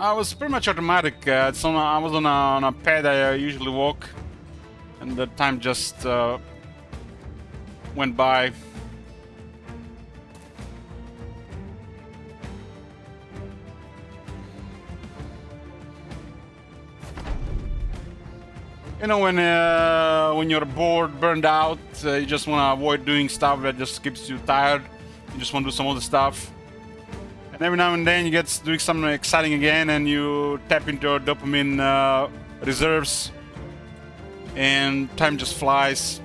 I was pretty much automatic. I was on a pad I usually walk, and the time just went by. You know, when you're bored, burned out, you just want to avoid doing stuff that just keeps you tired. You just want to do some other stuff. And every now and then you get doing something exciting again, and you tap into your dopamine reserves, and time just flies.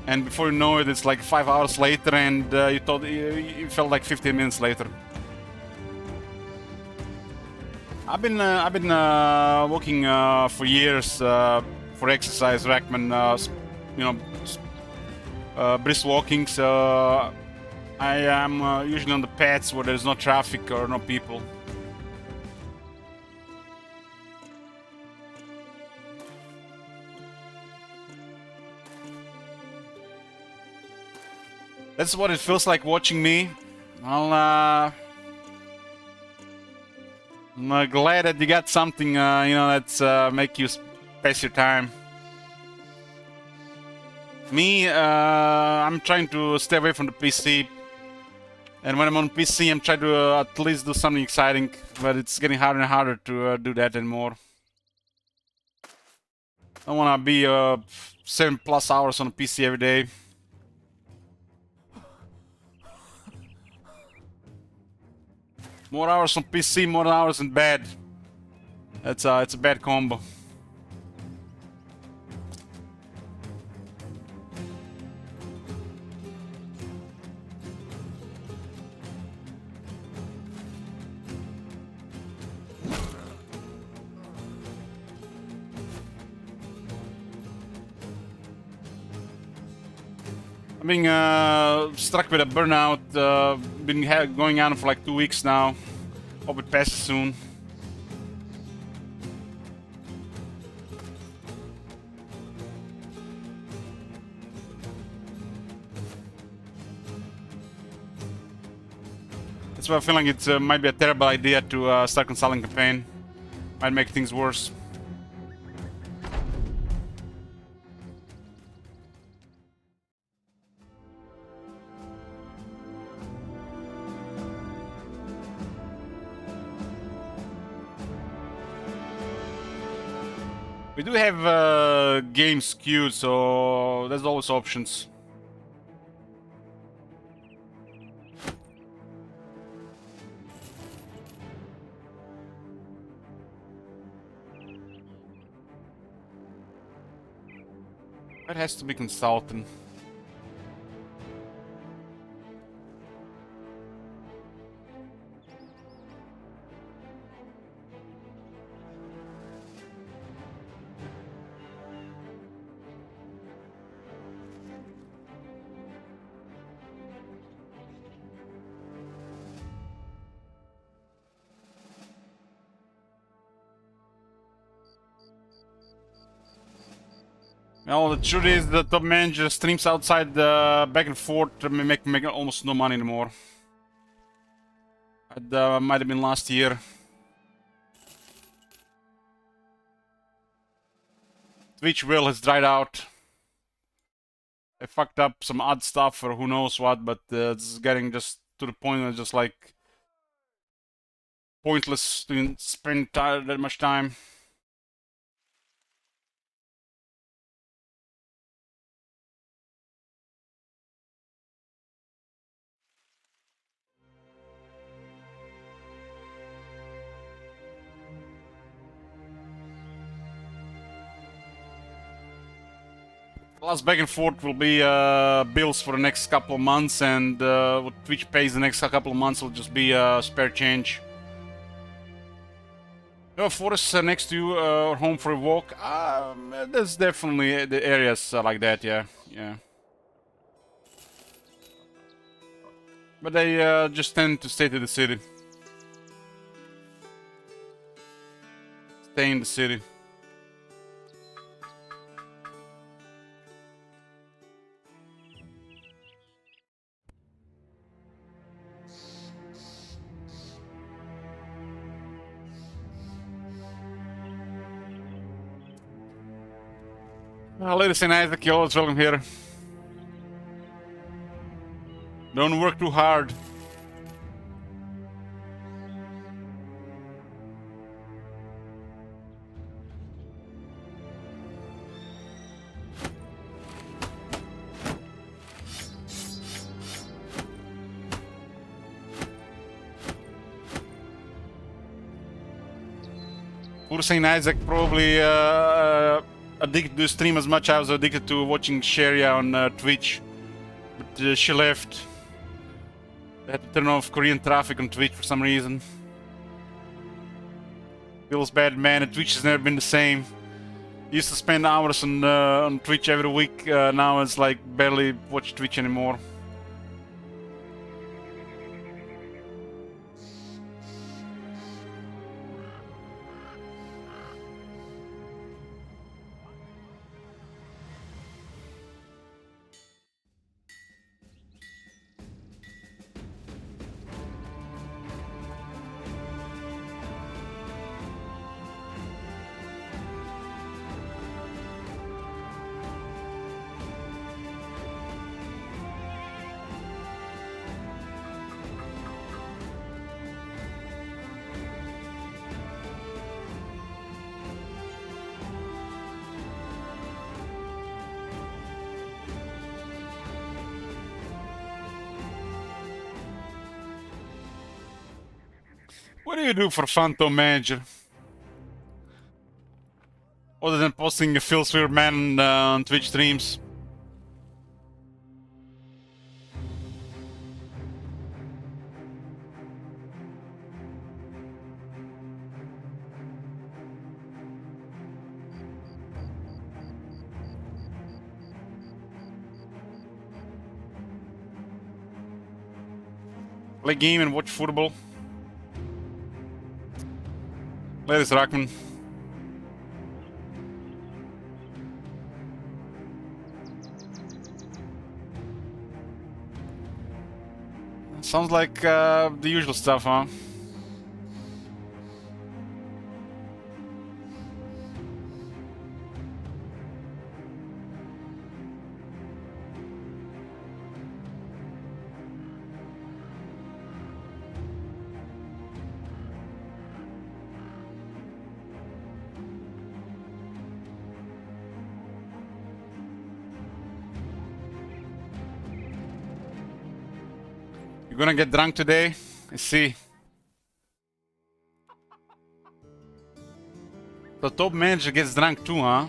And before you know it, it's like 5 hours later, and you felt like 15 minutes later. I've been walking for years for exercise, Rackman, you know, brisk walking. So I am usually on the paths where there's no traffic or no people. That's what it feels like watching me. Well, I'm glad that you got something, you know, that's make you pass your time. Me, I'm trying to stay away from the PC. And when I'm on PC, I'm trying to at least do something exciting, but it's getting harder and harder to do that anymore. I don't want to be 7+ hours on a PC every day. More hours on PC, more hours in bed. It's a bad combo. I'm being struck with a burnout. Been going on for like 2 weeks now. Hope it passes soon. That's why I'm feeling it might be a terrible idea to start consulting campaign. Might make things worse. We do have games queued, so there's always options. It has to be consultant. Well, the truth is the top manager streams outside back and forth, make almost no money anymore. That might have been last year. Twitch will has dried out. I fucked up some odd stuff or who knows what, but it's getting just to the point where it's just like pointless to spend that much time. Last back and forth will be bills for the next couple of months, and what Twitch pays the next couple of months will just be spare change. Forest next to you or home for a walk? There's definitely the areas like that, yeah. But they just tend to stay to the city. Stay in the city. Ladies and Isaac, you're always welcome here. Don't work too hard. Poor Saint Isaac probably addicted to stream as much as I was addicted to watching Sheria on Twitch. But she left. I had to turn off Korean traffic on Twitch for some reason. Feels bad, man, and Twitch has never been the same. Used to spend hours on Twitch every week, now it's like barely watch Twitch anymore. What do you do for Phantom Manager? Other than posting a Phil Sphere Man on Twitch streams? Play game and watch football. Ladies Rockman. Sounds like the usual stuff, huh? You're gonna get drunk today? I see. The top manager gets drunk too, huh?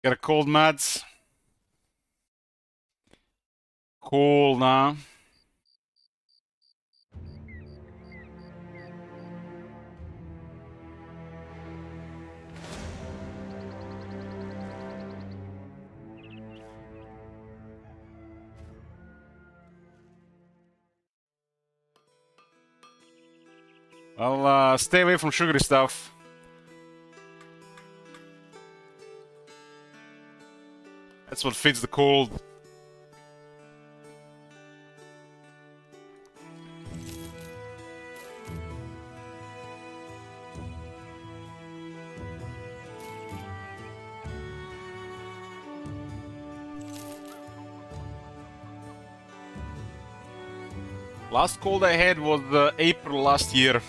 Got a cold, Mads? Cold, huh? Well, stay away from sugary stuff. That's what fits the cold. Last cold I had was April last year.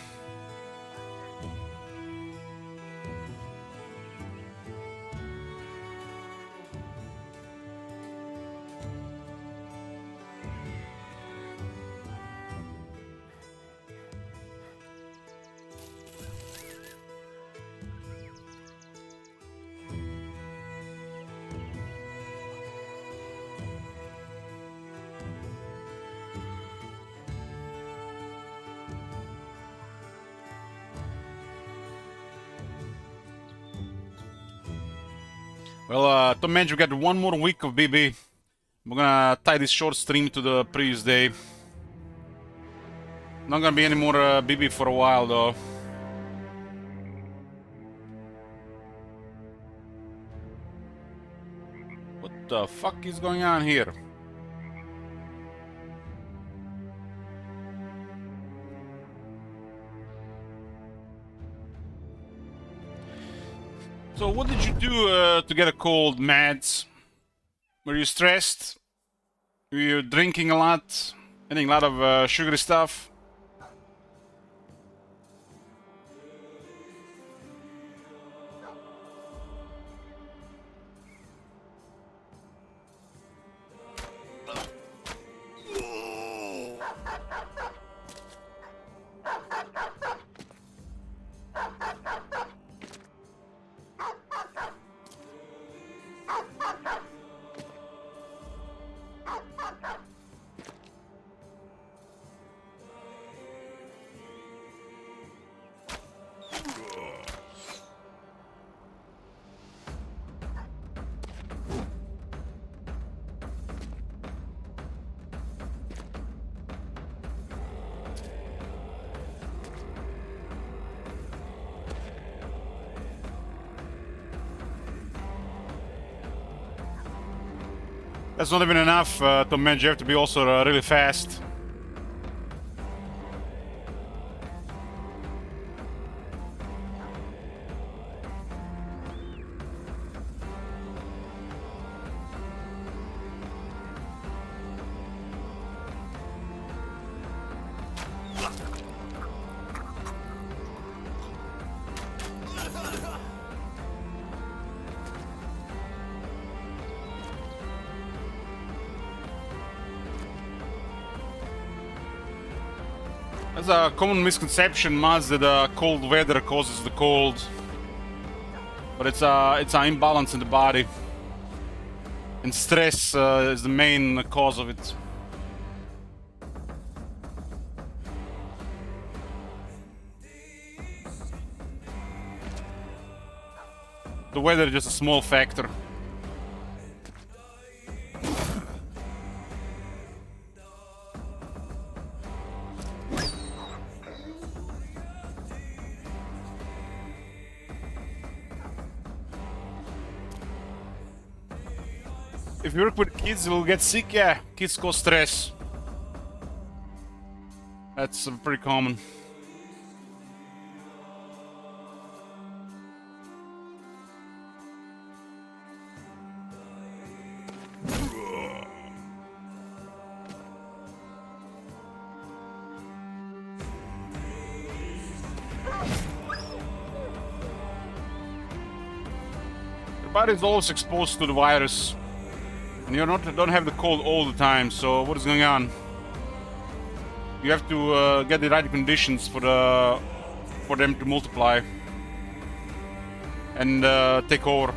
Well, Tom Manager, we got one more week of BB. We're gonna tie this short stream to the previous day. Not gonna be any more BB for a while, though. What the fuck is going on here? So what did you do to get a cold, Mads? Were you stressed? Were you drinking a lot? Eating a lot of sugary stuff? That's not even enough to manage. You have to be also really fast. There's a common misconception, Maz, that cold weather causes the cold. But it's an imbalance in the body. And stress is the main cause of it. The weather is just a small factor. If you work with kids, you'll get sick. Yeah, kids cause stress. That's pretty common. Your body is always exposed to the virus. And you don't have the cold all the time, so what is going on? You have to get the right conditions for them to multiply and take over.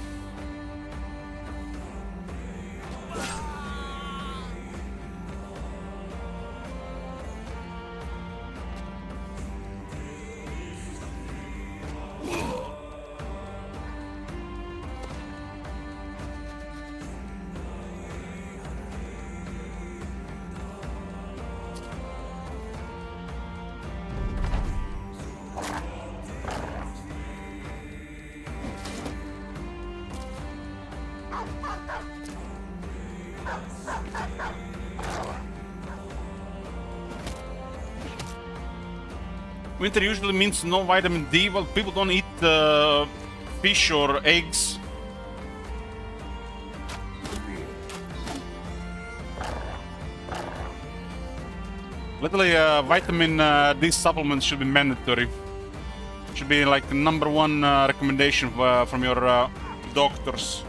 Winter usually means no vitamin D. Well, people don't eat fish or eggs. Literally, vitamin D supplements should be mandatory. Should be like the #1 recommendation from your doctors.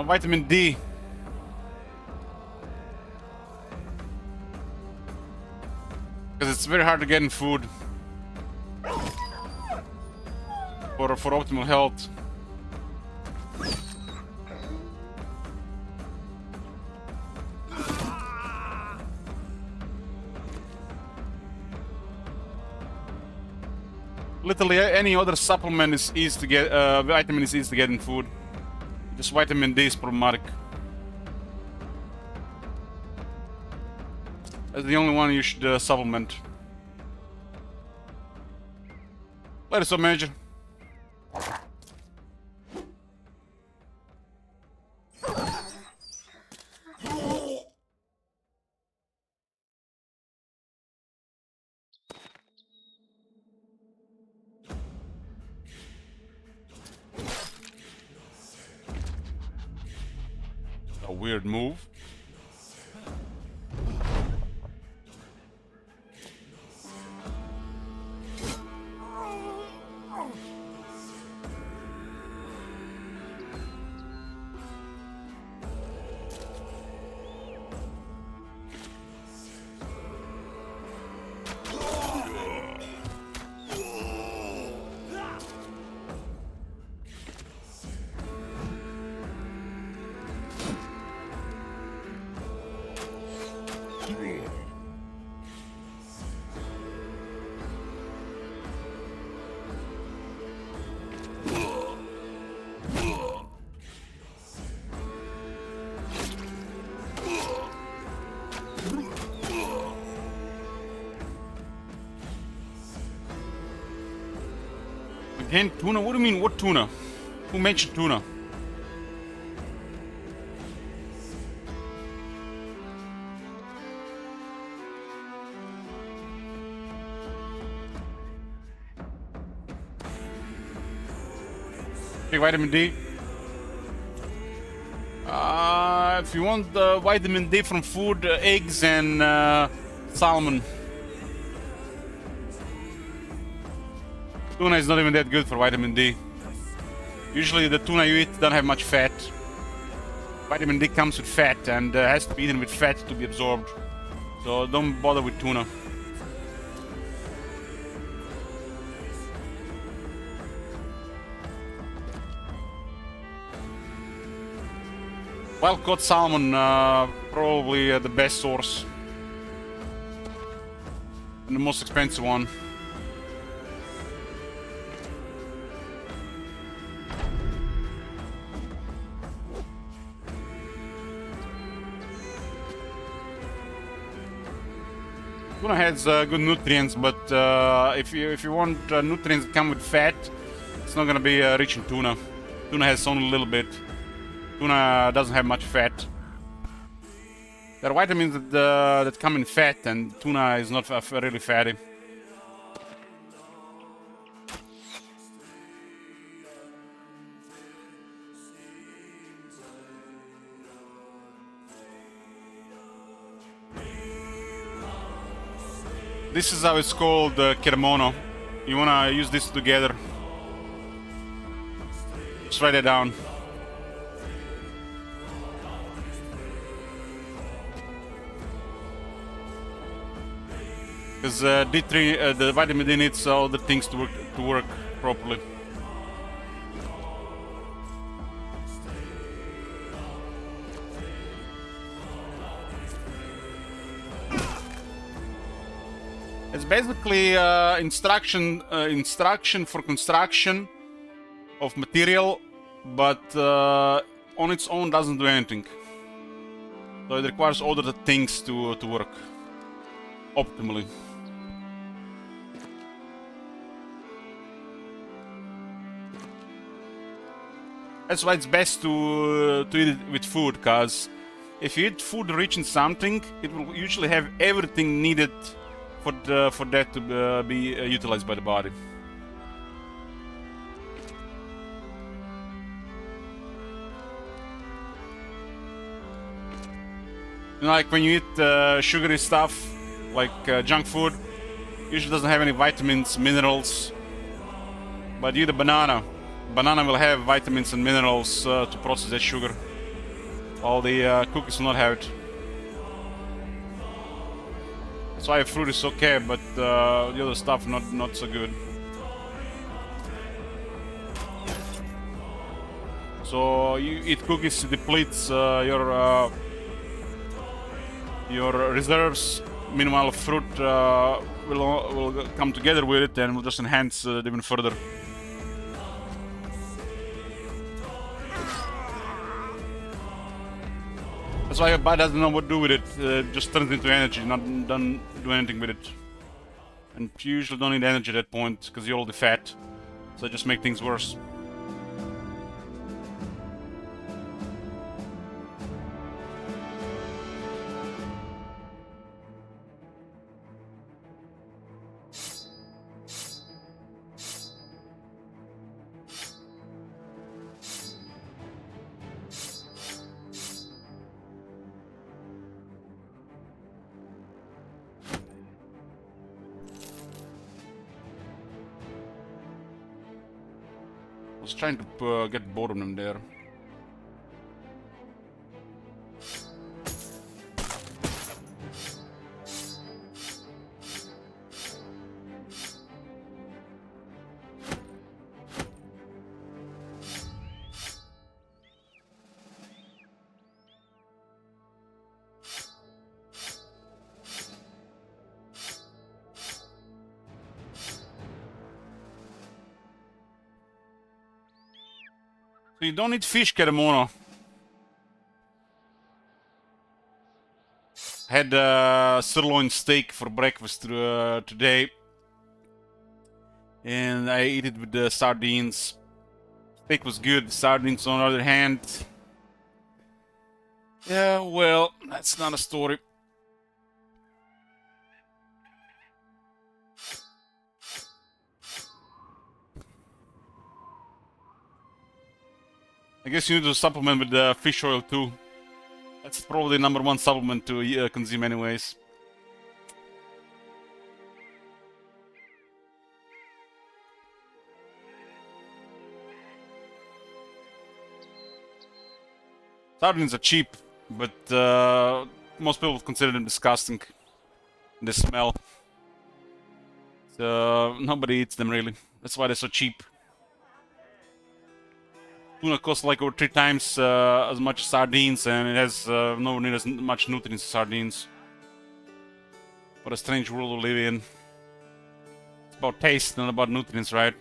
Vitamin D. Because it's very hard to get in food for optimal health. Literally any other supplement is easy to get. Vitamin is easy to get in food. Just vitamin D is problematic. That's the only one you should supplement. Let us know, Manager. A weird move. Canned tuna? What do you mean, what tuna? Who mentioned tuna? Take vitamin D. If you want vitamin D from food, eggs and salmon. Tuna is not even that good for vitamin D. Usually the tuna you eat don't have much fat. Vitamin D comes with fat and has to be eaten with fat to be absorbed. So don't bother with tuna. Wild caught salmon, probably the best source. And the most expensive one. Tuna has good nutrients, but if you want nutrients that come with fat, it's not gonna be rich in tuna. Tuna has only a little bit. Tuna doesn't have much fat. There are vitamins that come in fat, and tuna is not really fatty. This is how it's called, kemono. You wanna use this together. Just write it down. Because D3, the vitamin D needs all the things to work properly. It's basically instruction for construction of material, but on its own doesn't do anything. So it requires other things to work optimally. That's why it's best to eat it with food, because if you eat food rich in something, it will usually have everything needed for that to be utilized by the body. You know, like when you eat sugary stuff, like junk food, usually doesn't have any vitamins, minerals. But you eat a banana. Banana will have vitamins and minerals to process that sugar. All the cookies will not have it. That's why fruit is okay, but the other stuff not so good. So you eat cookies, it depletes your reserves. Meanwhile, fruit will come together with it and will just enhance it even further. That's why your body doesn't know what to do with it. It just turns into energy, don't do anything with it. And you usually don't need energy at that point, because you're already fat. So just make things worse. I was trying to get both of them there. So you don't eat fish, kemono. Had sirloin steak for breakfast today. and I ate it with the sardines. Steak was good. Sardines, on the other hand, yeah, well, that's not a story. I guess you need to supplement with fish oil too. That's probably the #1 supplement to consume anyways. Sardines are cheap, but most people would consider them disgusting. They smell. So nobody eats them really. That's why they're so cheap. Tuna costs like over 3 times as much as sardines, and it has nowhere near as much nutrients as sardines. What a strange world we live in. It's about taste, not about nutrients, right?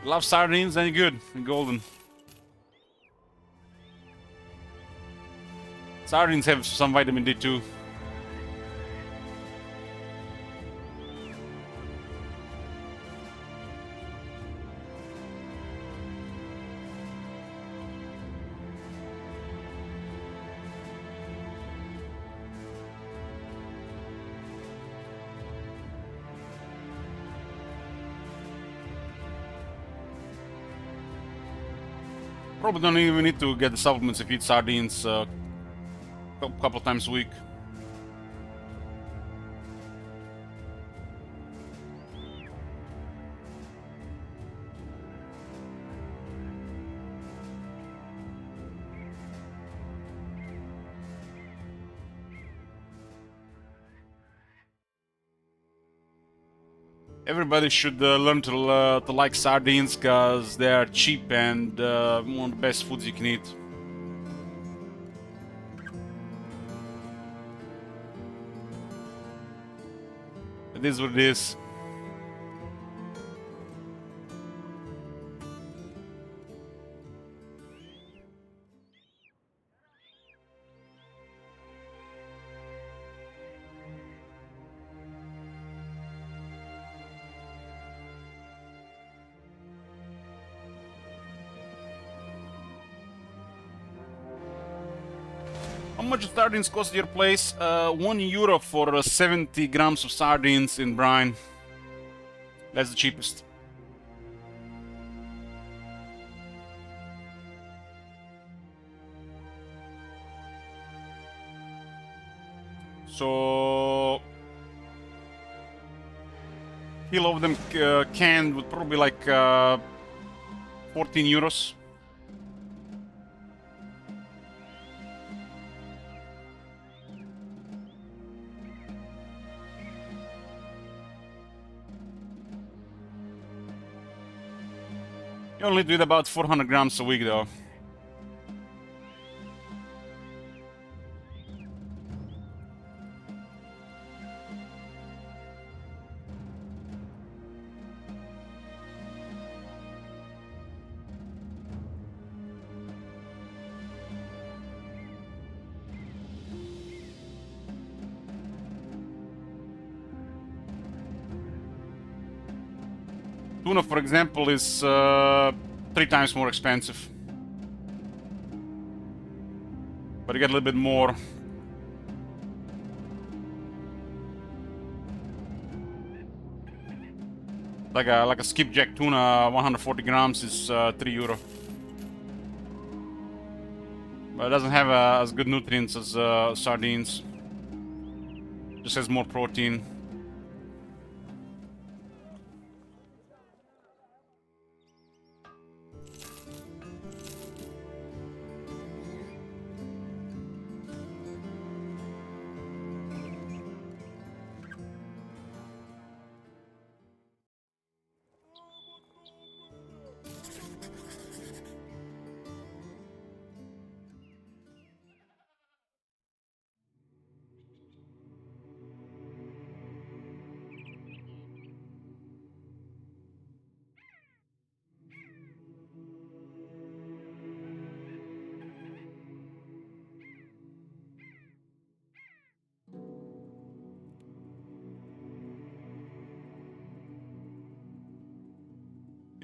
Love sardines, then you're good. You're golden. Sardines have some vitamin D too. Probably don't even need to get the supplements if you eat sardines a couple times a week. Everybody should learn to like sardines because they are cheap and one of the best foods you can eat. It is what it is. How much sardines cost at your place? €1 for 70 grams of sardines in brine. That's the cheapest. So, kilo of them canned would probably like €14. You only do it about 400 grams a week though. Tuna, for example, is 3 times more expensive. But you get a little bit more. Like a skipjack tuna, 140 grams is €3. But it doesn't have as good nutrients as sardines. Just has more protein.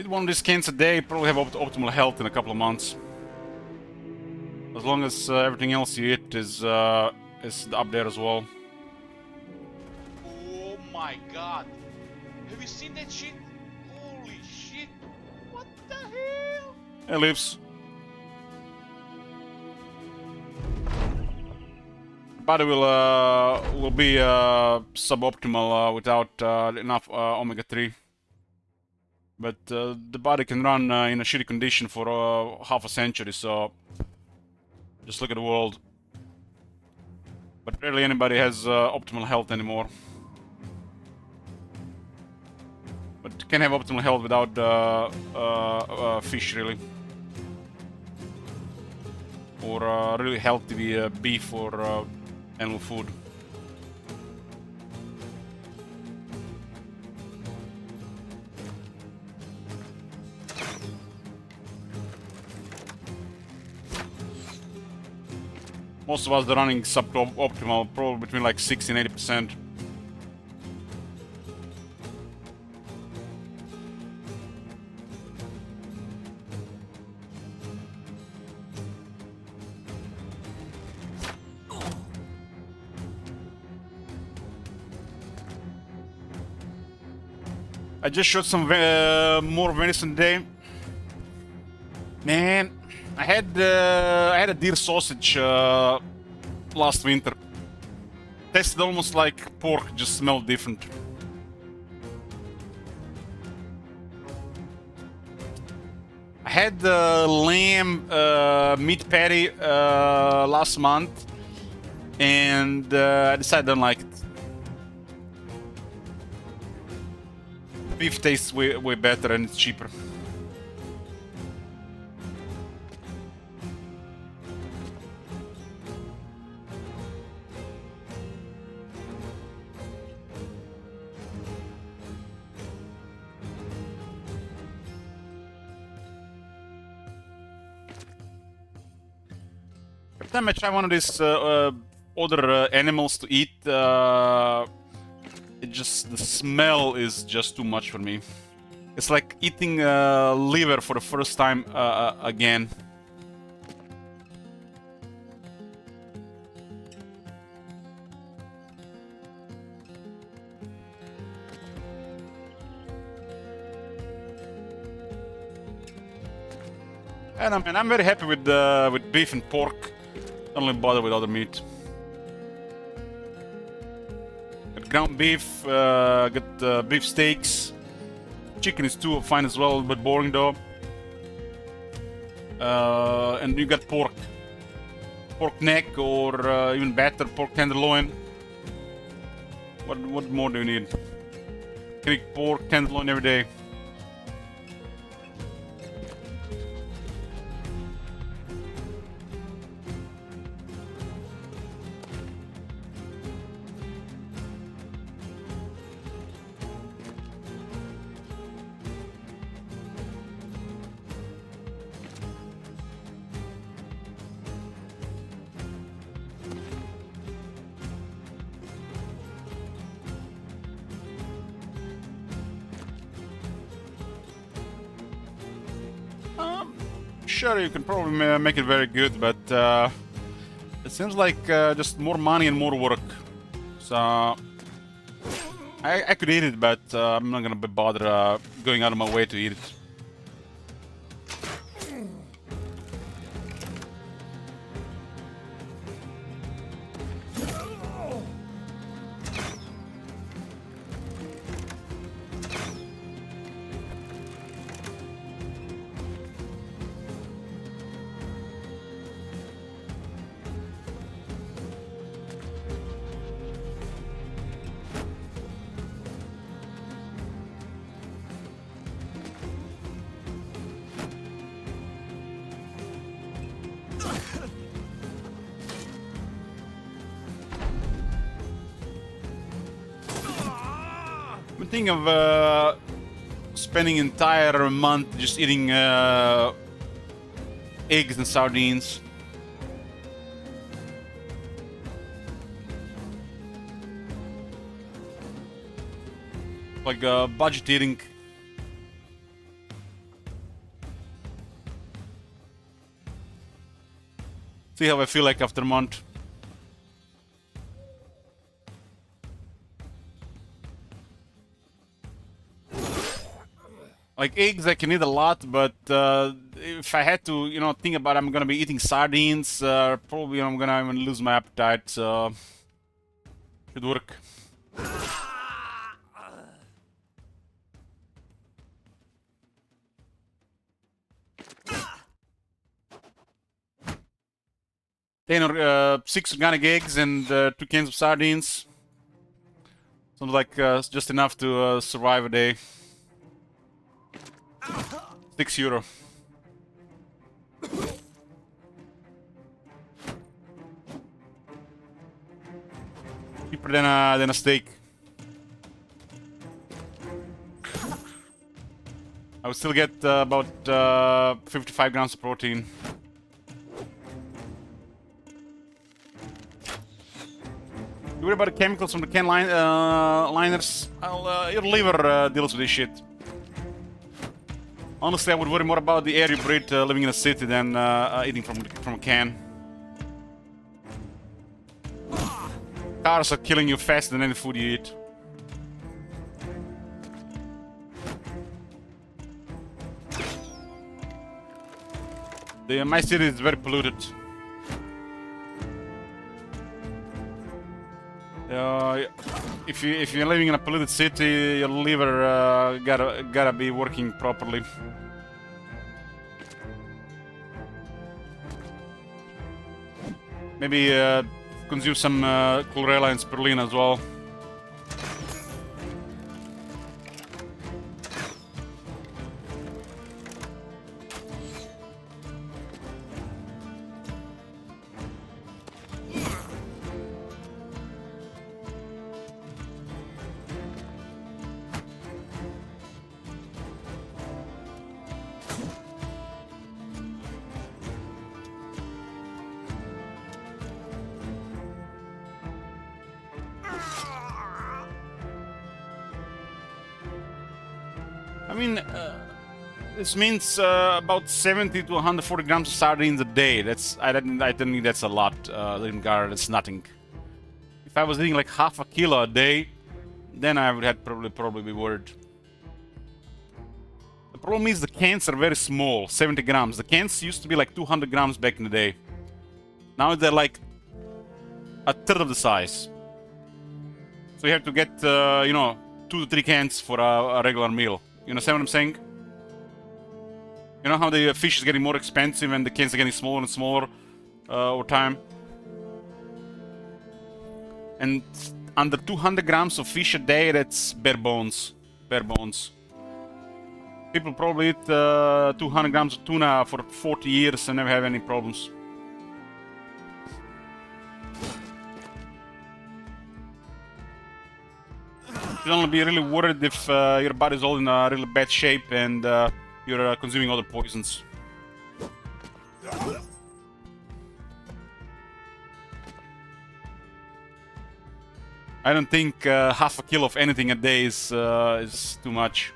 Eat one of these cans a day, probably have optimal health in a couple of months. As long as everything else you eat is up there as well. Oh my god. Have you seen that shit? Holy shit. What the hell? Hey, Lips. Body will be suboptimal without enough omega-3. But the body can run in a shitty condition for half a century, so just look at the world. But rarely anybody has optimal health anymore. But you can't have optimal health without fish, really. Or really healthy beef or animal food. Most of us are running suboptimal, probably between like 60 and 80%. I just shot some more venison today. Man, I had a deer sausage last winter. Tasted almost like pork, just smelled different. I had the lamb meat patty last month, and I decided I don't like it. Beef tastes way better and it's cheaper. Every time I try one of these other animals to eat, the smell is just too much for me. It's like eating liver for the first time again. And I mean, I'm very happy with beef and pork. Don't really bother with other meat. Got ground beef, got beef steaks. Chicken is too fine as well, but boring though. And you got pork. Pork neck, or even better, pork tenderloin. What more do you need? Can eat pork tenderloin every day. Sure, you can probably make it very good, but it seems like just more money and more work. So I could eat it, but I'm not gonna bother going out of my way to eat it. I'm thinking of spending an entire month just eating eggs and sardines. Like budget eating. See how I feel like after a month. Like eggs, I can eat a lot, but if I had to, you know, think about I'm gonna be eating sardines, probably I'm gonna even lose my appetite. So should work. Then 6 organic eggs and 2 cans of sardines. Sounds like just enough to survive a day. €6. Cheaper than a steak. I would still get about 55 grams of protein. You worry about the chemicals from the can liners? Your liver deals with this shit. Honestly, I would worry more about the air you breathe living in a city than eating from a can. Cars are killing you faster than any food you eat. My city is very polluted. If you're living in a polluted city, your liver gotta be working properly. Maybe consume some chlorella and spirulina as well. I mean, this means about 70 to 140 grams of sardines a day. I don't think that's a lot, Lingard. That's nothing. If I was eating like half a kilo a day, then I would have probably be worried. The problem is the cans are very small, 70 grams. The cans used to be like 200 grams back in the day. Now they're like a third of the size. So you have to get, you know, 2 to 3 cans for a regular meal. You understand what I'm saying? You know how the fish is getting more expensive and the cans are getting smaller and smaller over time? And under 200 grams of fish a day, that's bare bones. Bare bones. People probably eat 200 grams of tuna for 40 years and never have any problems. You should only be really worried if your body's all in a really bad shape and you're consuming other poisons. I don't think half a kilo of anything a day is too much.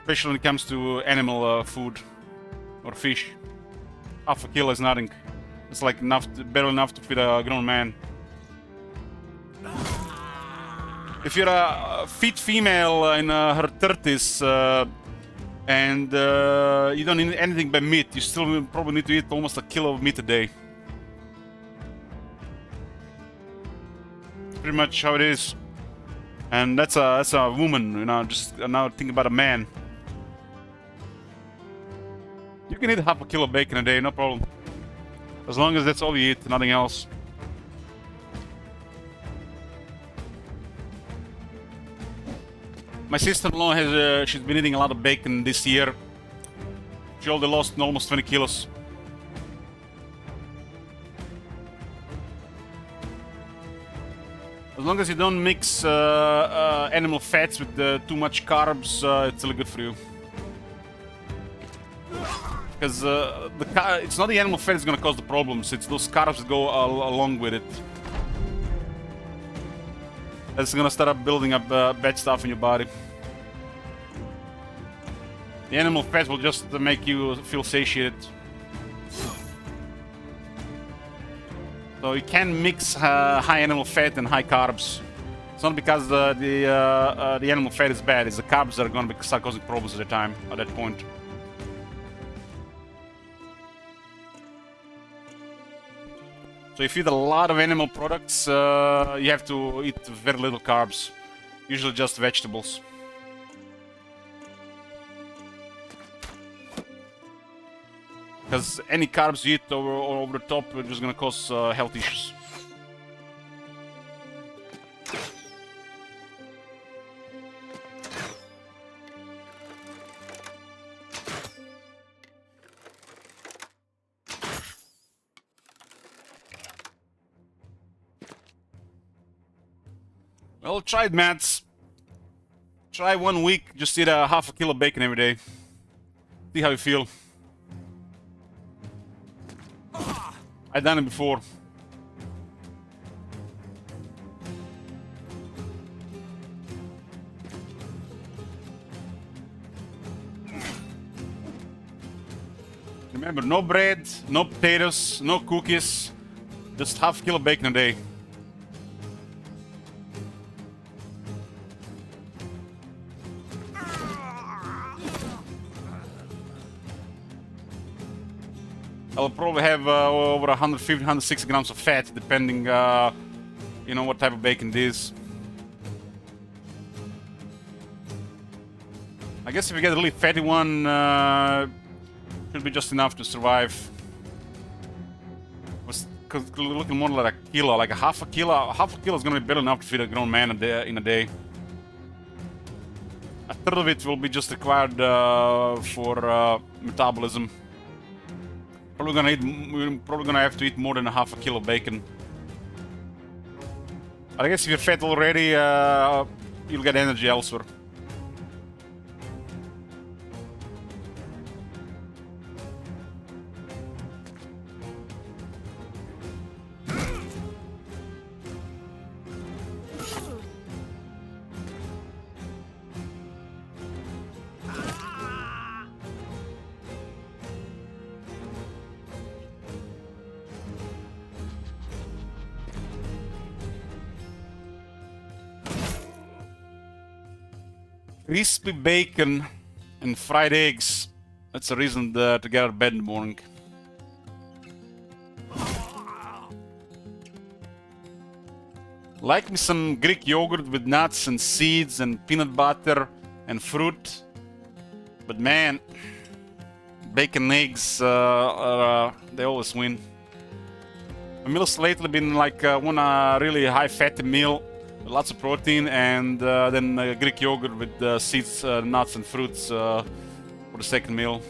Especially when it comes to animal food or fish. Half a kilo is nothing. It's like barely enough to feed a grown man. If you're a fit female in her 30s and you don't eat anything but meat, you still probably need to eat almost a kilo of meat a day. Pretty much how it is. And that's a woman, you know, just now think about a man. You can eat half a kilo of bacon a day, no problem. As long as that's all you eat, nothing else. My sister-in-law has she's been eating a lot of bacon this year. She already lost almost 20 kilos. As long as you don't mix animal fats with too much carbs, it's really good for you. Because it's not the animal fat that's going to cause the problems, it's those carbs that go along with it. That's going to start up building up bad stuff in your body. The animal fat will just make you feel satiated. So you can mix high animal fat and high carbs. It's not because the animal fat is bad, it's the carbs that are going to start causing problems at that point. So if you eat a lot of animal products, you have to eat very little carbs. Usually just vegetables. Because any carbs you eat over the top are just gonna cause health issues. Well, try it, Mats. Try 1 week, just eat a half a kilo of bacon every day. See how you feel. I've done it before. Remember, no bread, no potatoes, no cookies. Just half a kilo of bacon a day. I'll probably have over 150, 160 grams of fat, depending, you know, what type of bacon it is. I guess if you get a really fatty one, should be just enough to survive. Was looking more like a kilo, like a half a kilo. Half a kilo is gonna be better enough to feed a grown man in a day. A third of it will be just required for metabolism. We're probably gonna have to eat more than a half a kilo of bacon. I guess if you're fat already, you'll get energy elsewhere. Crispy bacon and fried eggs. That's a reason to get out of bed in the morning. Like me some Greek yogurt with nuts and seeds and peanut butter and fruit. But man, bacon and eggs, they always win. My meals lately been like one really high fatty meal. Lots of protein, and then Greek yogurt with seeds, nuts, and fruits for the second meal.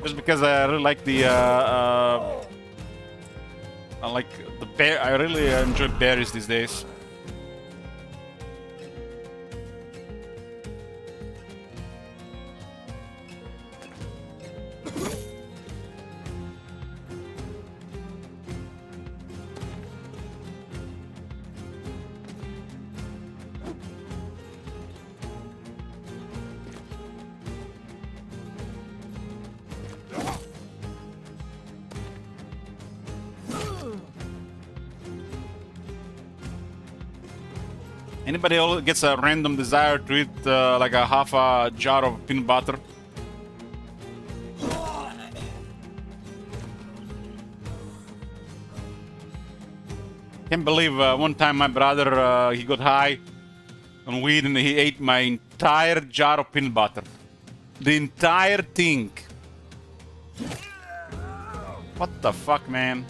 Just because I really like I really enjoy berries these days. Anybody else gets a random desire to eat like a half a jar of peanut butter? Can't believe one time my brother, he got high on weed and he ate my entire jar of peanut butter. The entire thing. What the fuck, man?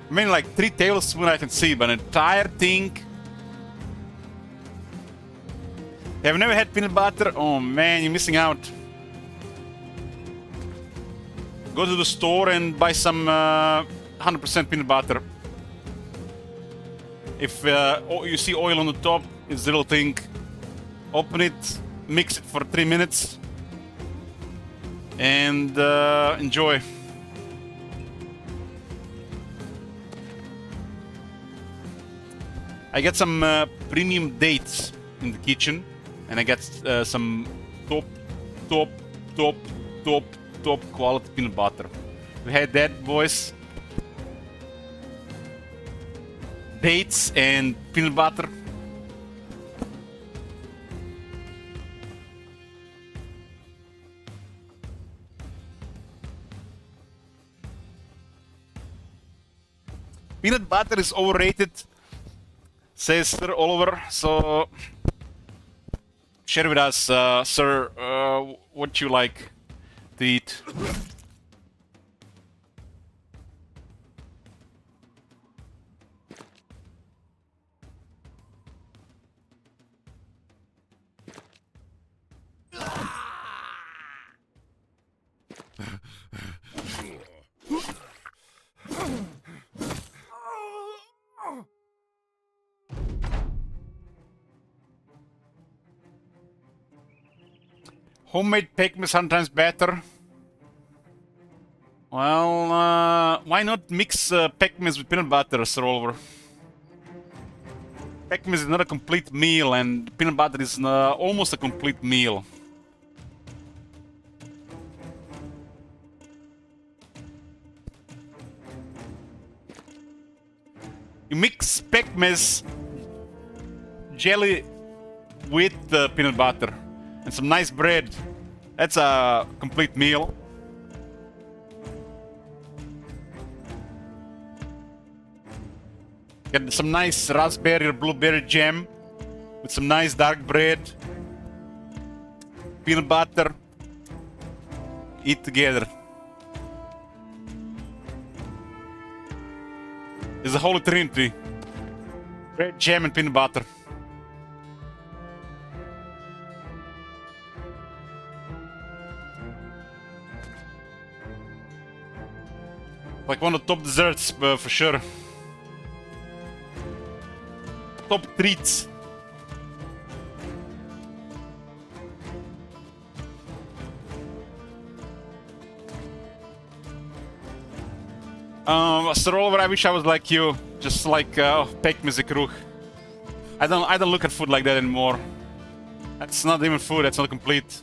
I mean, like 3 tablespoons I can see, but an entire thing. Have you never had peanut butter? Oh man, you're missing out. Go to the store and buy some 100% peanut butter. If you see oil on the top, it's the little thing. Open it, mix it for 3 minutes, and enjoy. I got some premium dates in the kitchen. and I get some top, top, top, top, top quality peanut butter. We had that, boys. Dates and peanut butter. Peanut butter is overrated, says Sir Oliver. So share with us, sir, what you like to eat. Homemade Pikmin sometimes better. Well, why not mix Pikmin with peanut butter, Sir Oliver? Pikmin is not a complete meal, and peanut butter is almost a complete meal. You mix Pikmin jelly with peanut butter and some nice bread. That's a complete meal. Get some nice raspberry or blueberry jam with some nice dark bread, peanut butter. Eat together. It's a holy trinity. Bread, jam, and peanut butter. Like one of the top desserts, for sure. Top treats. Sir Oliver, I wish I was like you, just like Pikmin kroeg. I don't look at food like that anymore. That's not even food. That's not complete.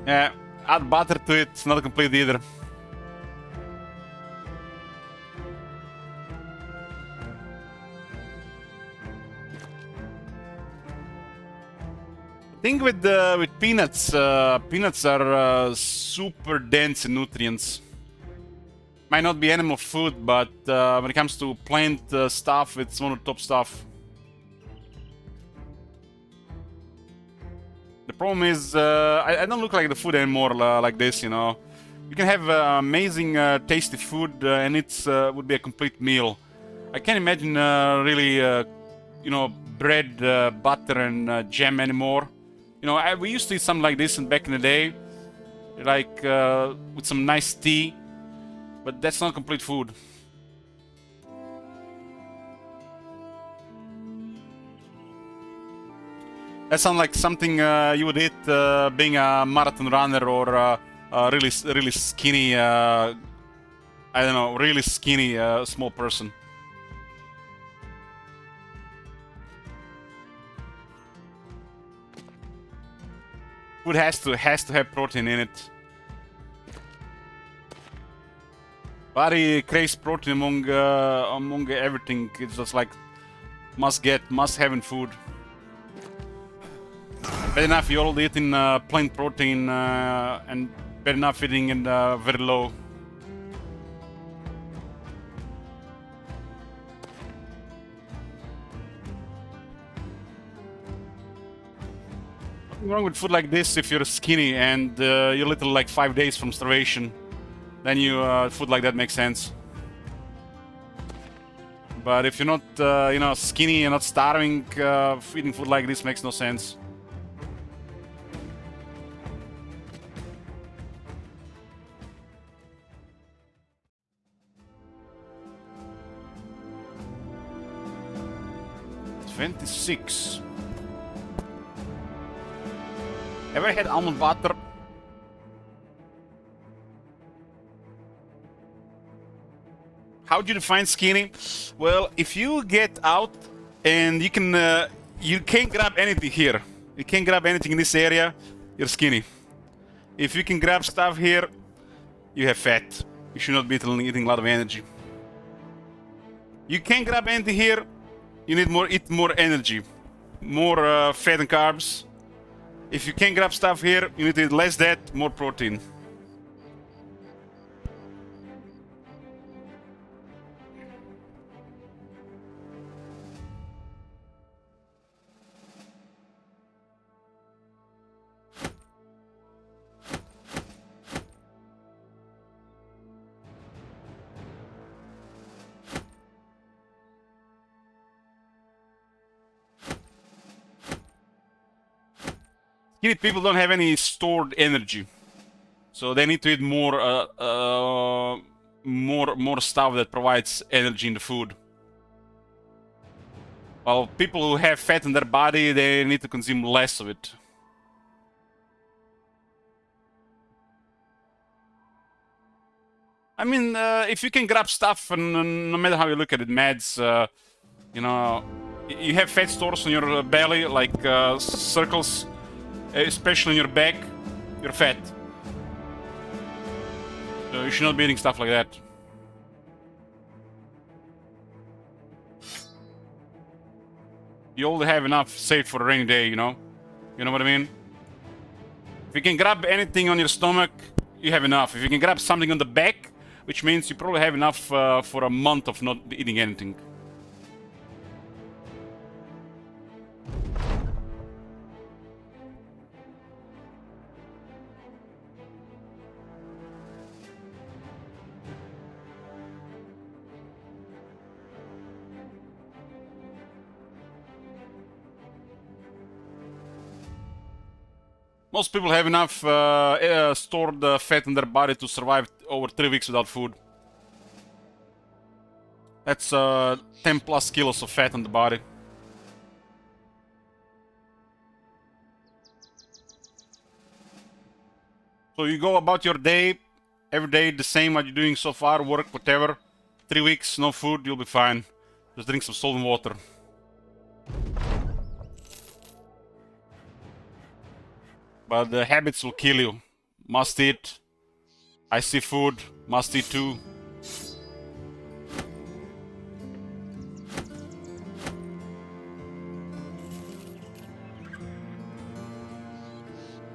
Yeah, add butter to it. It's not complete either. Thing with peanuts, peanuts are super dense in nutrients. Might not be animal food, but when it comes to plant stuff, it's one of the top stuff. The problem is, I don't look like the food anymore like this, you know. You can have amazing, tasty food, and it's would be a complete meal. I can't imagine really, you know, bread, butter, and jam anymore. You know, we used to eat something like this back in the day, like with some nice tea, but that's not complete food. That sounds like something you would eat being a marathon runner or a really skinny, I don't know, really skinny small person. Food has to have protein in it. Body craves protein among everything. It's just like must have in food. Bad enough you're all eating plain protein and bad enough eating it very low. Nothing wrong with food like this if you're skinny and you're literally like 5 days from starvation. Then food like that makes sense. But if you're not, you know, skinny and not starving, eating food like this makes no sense. $26. Ever had almond butter? How do you define skinny? Well, if you get out and you can't grab anything here. You can't grab anything in this area, you're skinny. If you can grab stuff here, you have fat. You should not be eating a lot of energy. You can't grab anything here, you need eat more energy. More fat and carbs. If you can't grab stuff here, you need to eat less that, more protein. Skinny people don't have any stored energy, so they need to eat more stuff that provides energy in the food. While people who have fat in their body, they need to consume less of it. I mean, if you can grab stuff, and no matter how you look at it, meds, you know, you have fat stores on your belly, like circles, especially in your back, you're fat. So you should not be eating stuff like that. You only have enough saved for a rainy day, you know? You know what I mean? If you can grab anything on your stomach, you have enough. If you can grab something on the back, which means you probably have enough for a month of not eating anything. Most people have enough stored fat in their body to survive over 3 weeks without food. That's 10 plus kilos of fat in the body. So you go about your day, every day the same what you're doing so far, work, whatever. 3 weeks, no food, you'll be fine. Just drink some salt and water. But the habits will kill you. Must eat. I see food. Must eat too.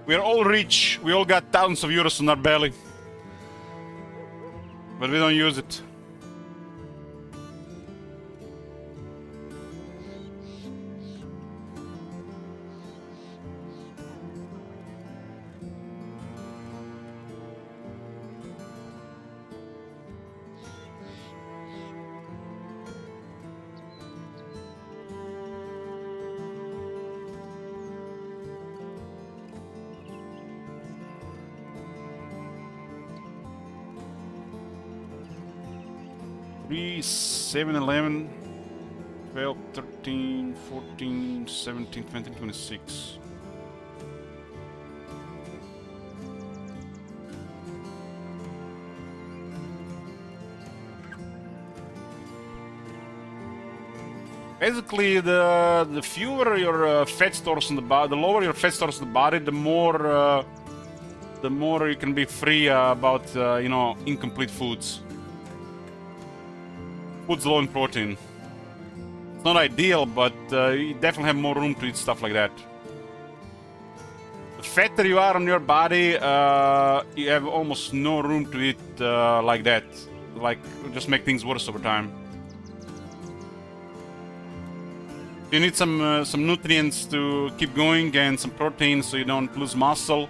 We're all rich. We all got thousands of euros in our belly. But we don't use it. Three, 7, 11, 12, 13, 14, 17, 20, 26. Basically, the fewer your fat stores in the body, the lower your fat stores in the body, the more you can be free about you know, incomplete foods. Foods low in protein. It's not ideal, but you definitely have more room to eat stuff like that. The fatter you are on your body, you have almost no room to eat like that. Like, just make things worse over time. You need some nutrients to keep going and some protein so you don't lose muscle,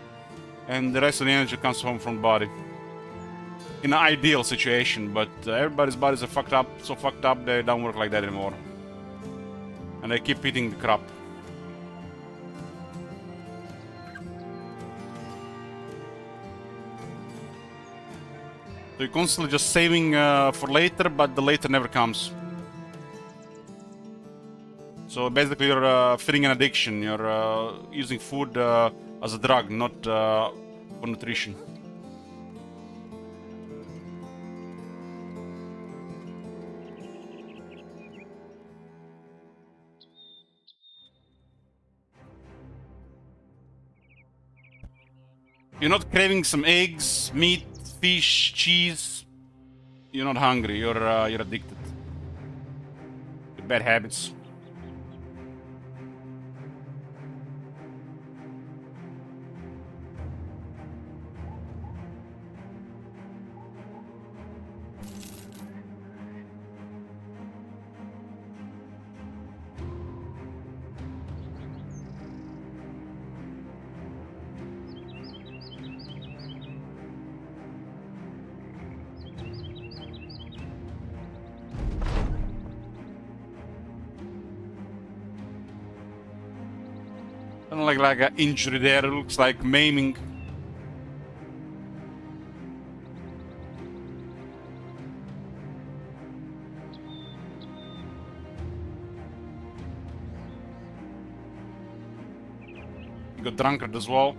and the rest of the energy comes from the body. In an ideal situation, but everybody's bodies are fucked up, so fucked up they don't work like that anymore. And they keep eating the crap. So you're constantly just saving for later, but the later never comes. So basically you're feeding an addiction, you're using food as a drug, not for nutrition. You're not craving some eggs, meat, fish, cheese. You're not hungry. You're addicted. Bad habits. Kind of like an injury there. It looks like maiming. You got drunkard as well.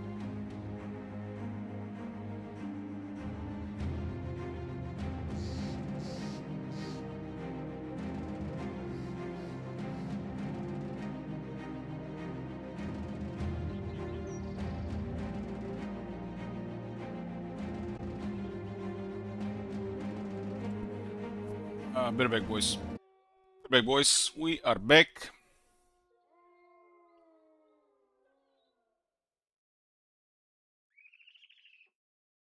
We're back, boys. We're back, boys. We are back.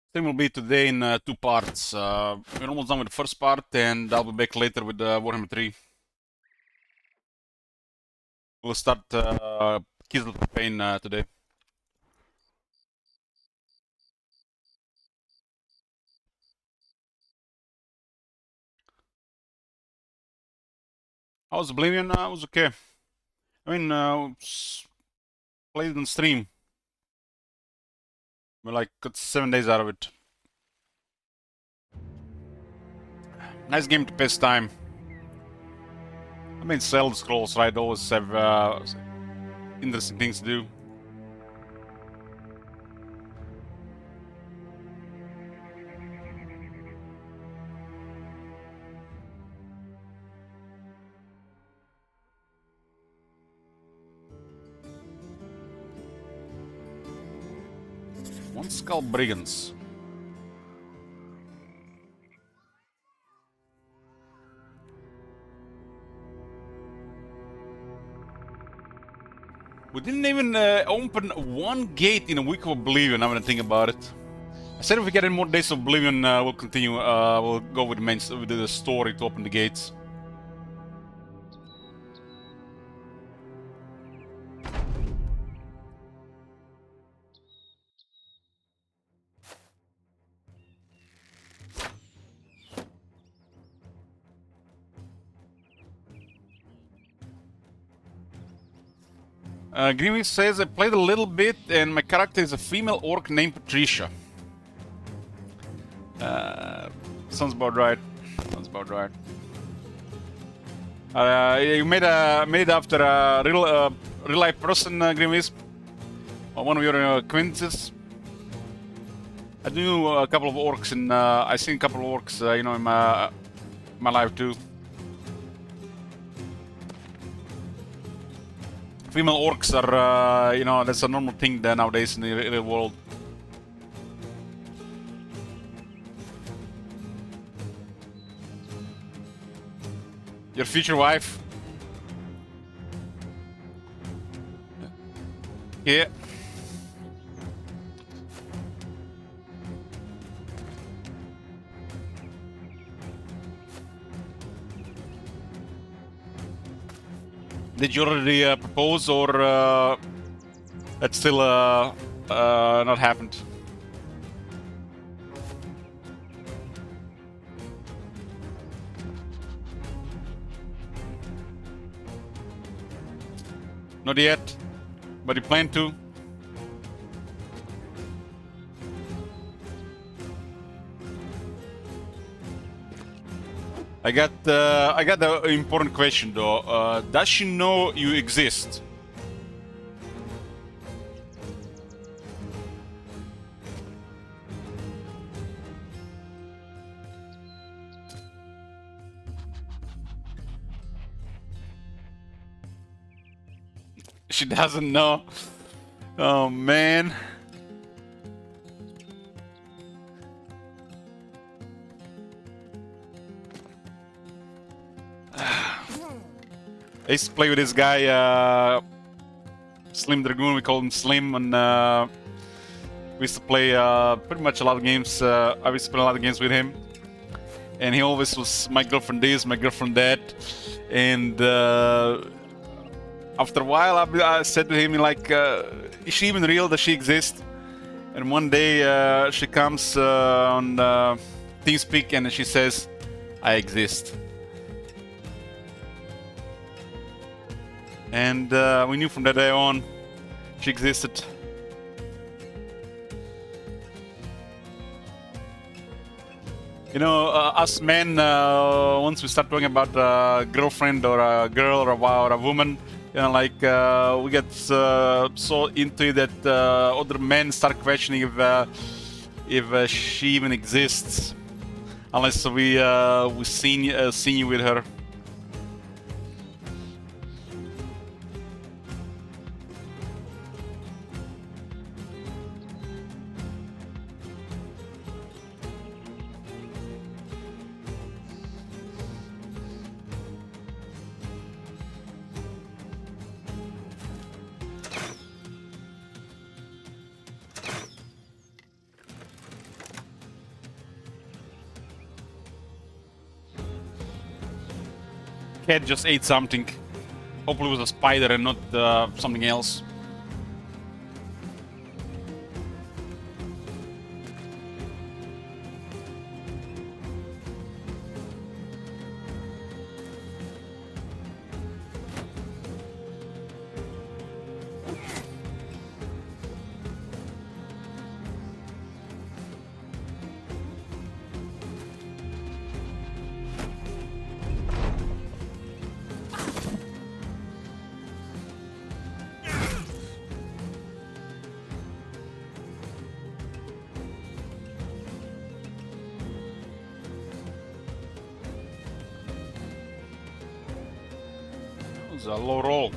Stream will be today in 2 parts. We're almost done with the first part, and I'll be back later with Warhammer 3. We'll start Kislev campaign today. How's Oblivion? It was okay. I mean, played it on stream. We like got 7 days out of it. Nice game to pass time. I mean, Elder Scrolls, right? Always have interesting things to do. One Skull Brigands. We didn't even open one gate in a week of Oblivion, I'm gonna think about it. I said if we get any more days of Oblivion, we'll continue, we'll go with the story to open the gates. Greenwich says, I played a little bit and my character is a female orc named Patricia. Sounds about right. Sounds about right. You made it after a real life person, Greenwich? Or one of your acquaintances? I do a couple of orcs and I seen a couple of orcs, you know, in my life too. Female orcs are, you know, that's a normal thing there nowadays in the real world. Your future wife? Yeah. Did you already propose, or that's still not happened? Not yet, but you plan to. I got an important question though. Does she know you exist? She doesn't know. Oh man. I used to play with this guy, Slim Dragoon. We call him Slim, and we used to play pretty much a lot of games. I used to play a lot of games with him, and he always was my girlfriend this, my girlfriend that, and after a while, I said to him like, "Is she even real? Does she exist?" And one day she comes on TeamSpeak and she says, "I exist." And we knew from that day on she existed. You know, us men, once we start talking about a girlfriend or a girl or a woman, you know, like we get so into it that other men start questioning if she even exists, unless we seen you with her. Cat just ate something. Hopefully it was a spider and not something else. It was a low roll.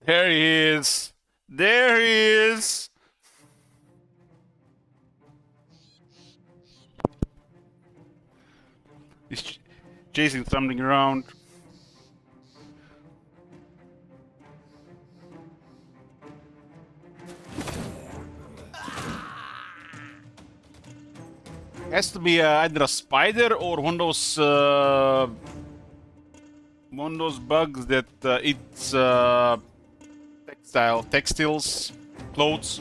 There he is. There he is. He's chasing something around. Has to be either a spider or one of those bugs that eats textiles, clothes.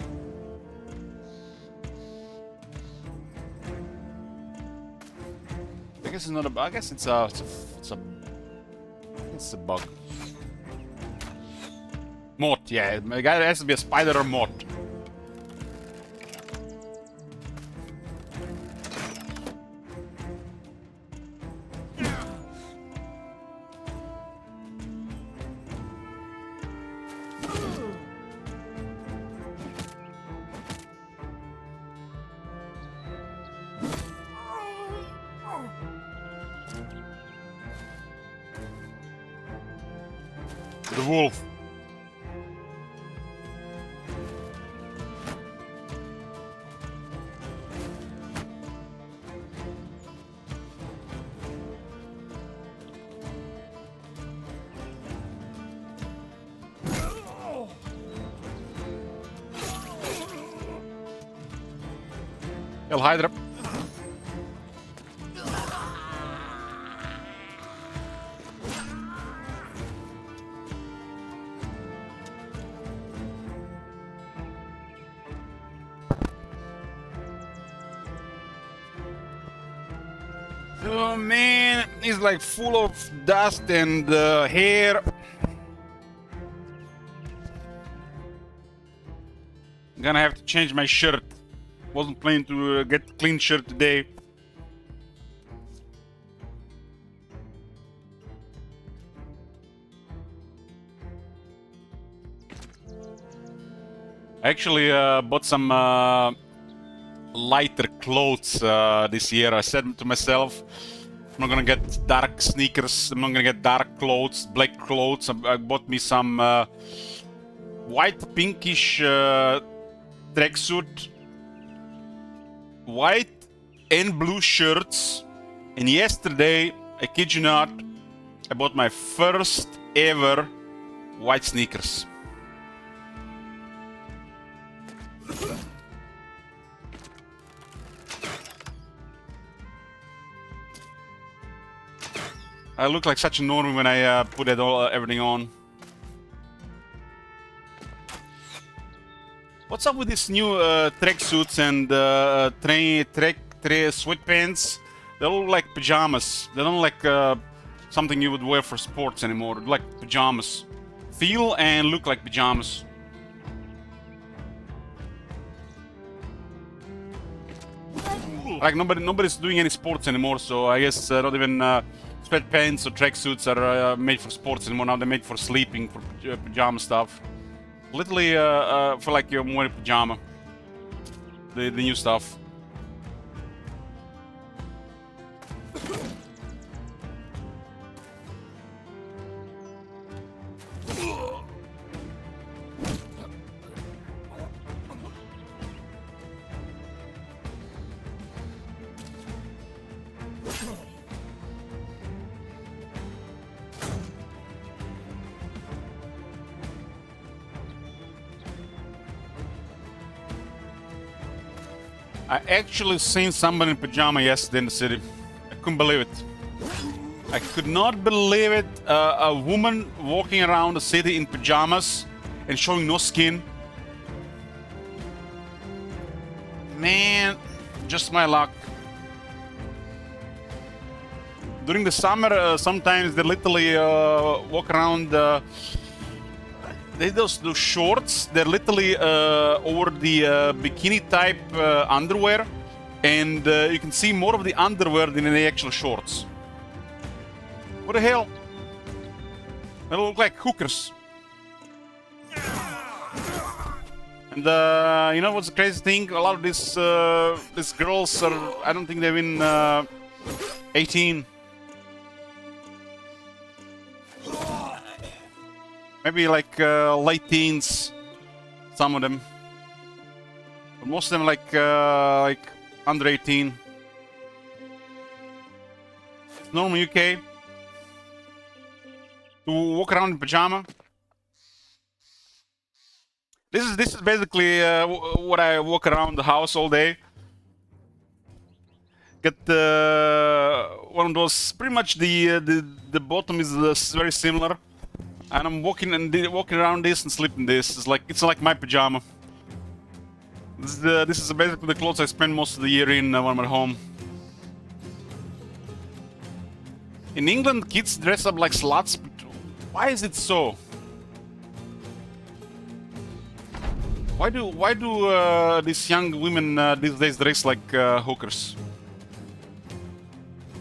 I guess it's not a bug. I guess it's a bug. Moth, yeah. It has to be a spider or moth. The wolf. El Hydra. Oh man, he's like full of dust and hair. Gonna have to change my shirt. Wasn't planning to get clean shirt today. I actually bought some lighter clothes this year. I said to myself, I'm not gonna get dark sneakers. I'm not gonna get dark clothes, black clothes. I bought me some white pinkish tracksuit, white and blue shirts. And yesterday, I kid you not, I bought my first ever white sneakers. I look like such a normie when I put it all, everything on. What's up with these new tracksuits and sweatpants? They look like pajamas. They don't look like something you would wear for sports anymore. They're like pajamas. Feel and look like pajamas. Like nobody's doing any sports anymore, so I guess not even sweatpants or tracksuits are made for sports anymore. Now they're made for sleeping, for pajama stuff. Literally feel like you're wearing pajama. The new stuff. I actually seen somebody in pajama yesterday in the city. I couldn't believe it. I could not believe it. A woman walking around the city in pajamas and showing no skin. Man, just my luck. During the summer, sometimes they literally walk around. Those shorts, they're literally over the bikini type underwear, and you can see more of the underwear than the actual shorts. What the hell? They look like hookers. And you know what's the crazy thing? A lot of these girls are, I don't think they're even 18. Maybe like late teens, some of them. But most of them like under 18. It's normal UK to walk around in pajama. This is basically what I walk around the house all day. Get one of those. Pretty much the bottom is very similar. And I'm walking around this and sleeping this. It's like my pajama. This is basically the clothes I spend most of the year in when I'm at home. In England, kids dress up like sluts. But why is it so? Why do these young women these days dress like hookers?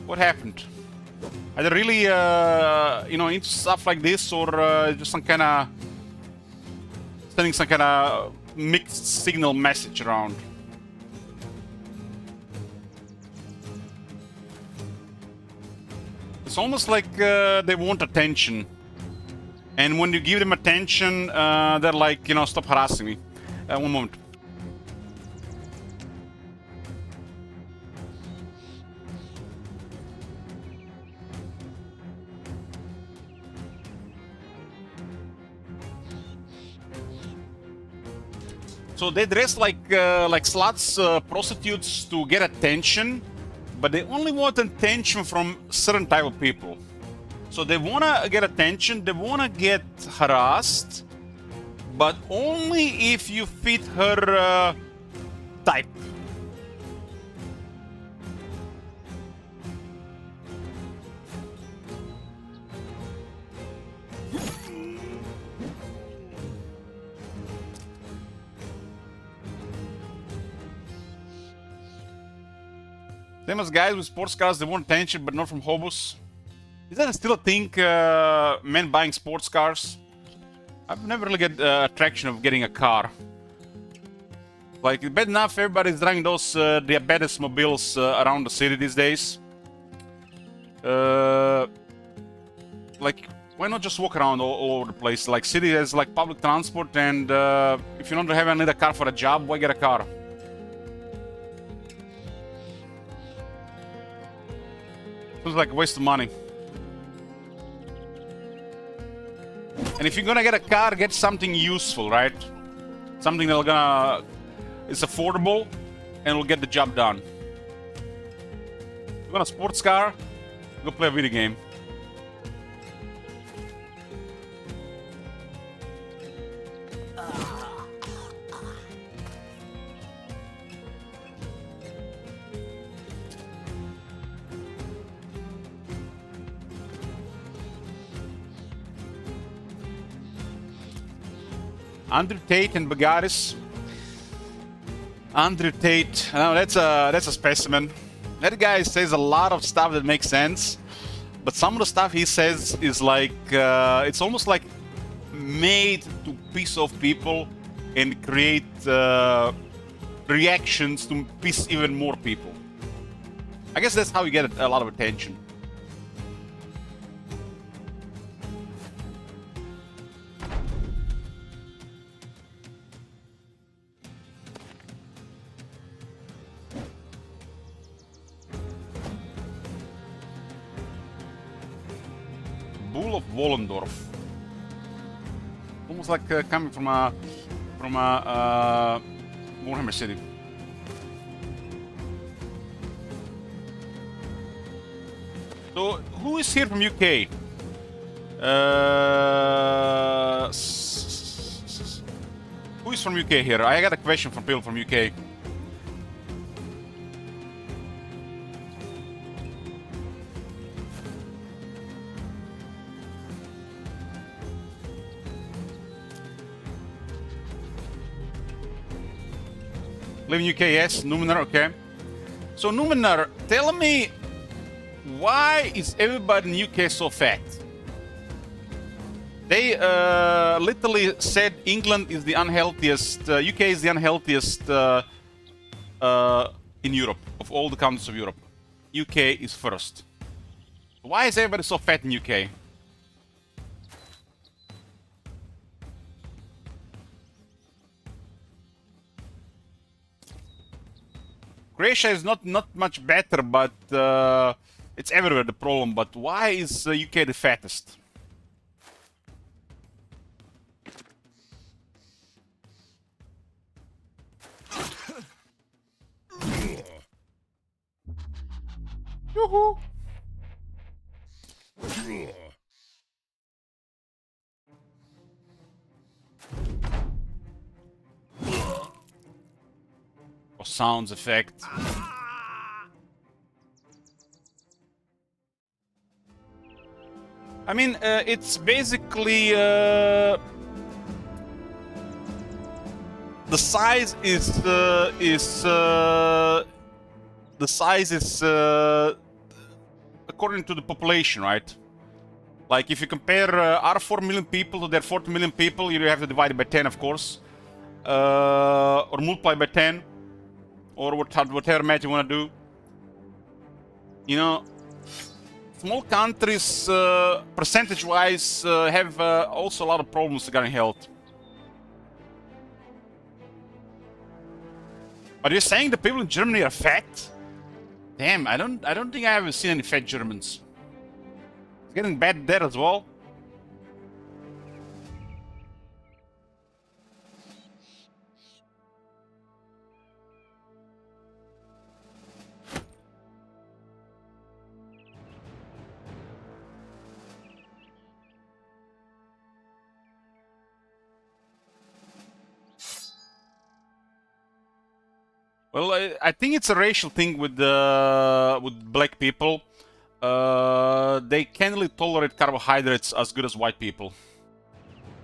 What happened? Are they really, into stuff like this, or just some kind of sending some kind of mixed signal message around? It's almost like they want attention, and when you give them attention, they're like, stop harassing me. One moment. So they dress like sluts, prostitutes to get attention, but they only want attention from certain type of people. So they wanna get attention, they wanna get harassed, but only if you fit her type. Same as guys with sports cars, they want attention, but not from hobos. Is that still a thing, men buying sports cars? I've never really get attraction of getting a car. Like, bad enough everybody's driving those diabetes mobiles around the city these days. Like, why not just walk around all over the place? Like, city has like public transport, and if you don't have another car for a job, why get a car? Feels like a waste of money. And if you're gonna get a car, get something useful, right? Something that'll gonna is affordable and will get the job done. You want a sports car? Go play a video game. Andrew Tate and Bagaris. Andrew Tate, that's a specimen. That guy says a lot of stuff that makes sense, but some of the stuff he says is like it's almost like made to piss off people and create reactions to piss even more people. I guess that's how you get a lot of attention. Bull of Wollendorf. Almost like coming from a Warhammer city. So who is here from UK? Who is from UK here? I got a question from people from UK. Live in UK, yes. Numenor, okay. So Numenor, tell me, why is everybody in UK so fat? They literally said England is the unhealthiest, UK is the unhealthiest in Europe, of all the countries of Europe. UK is first. Why is everybody so fat in UK? Croatia is not much better, but it's everywhere the problem. But why is UK the fattest? Yoo-hoo! Or sounds effect. I mean, it's basically the size is according to the population, right? Like if you compare our 4 million people to their 40 million people, you have to divide it by 10, of course, or multiply by 10, or whatever math you want to do. You know, small countries, percentage-wise, have also a lot of problems regarding health. But you're saying the people in Germany are fat? Damn, I don't think I haven't seen any fat Germans. It's getting bad there as well. Well, I think it's a racial thing with black people. They can't really tolerate carbohydrates as good as white people,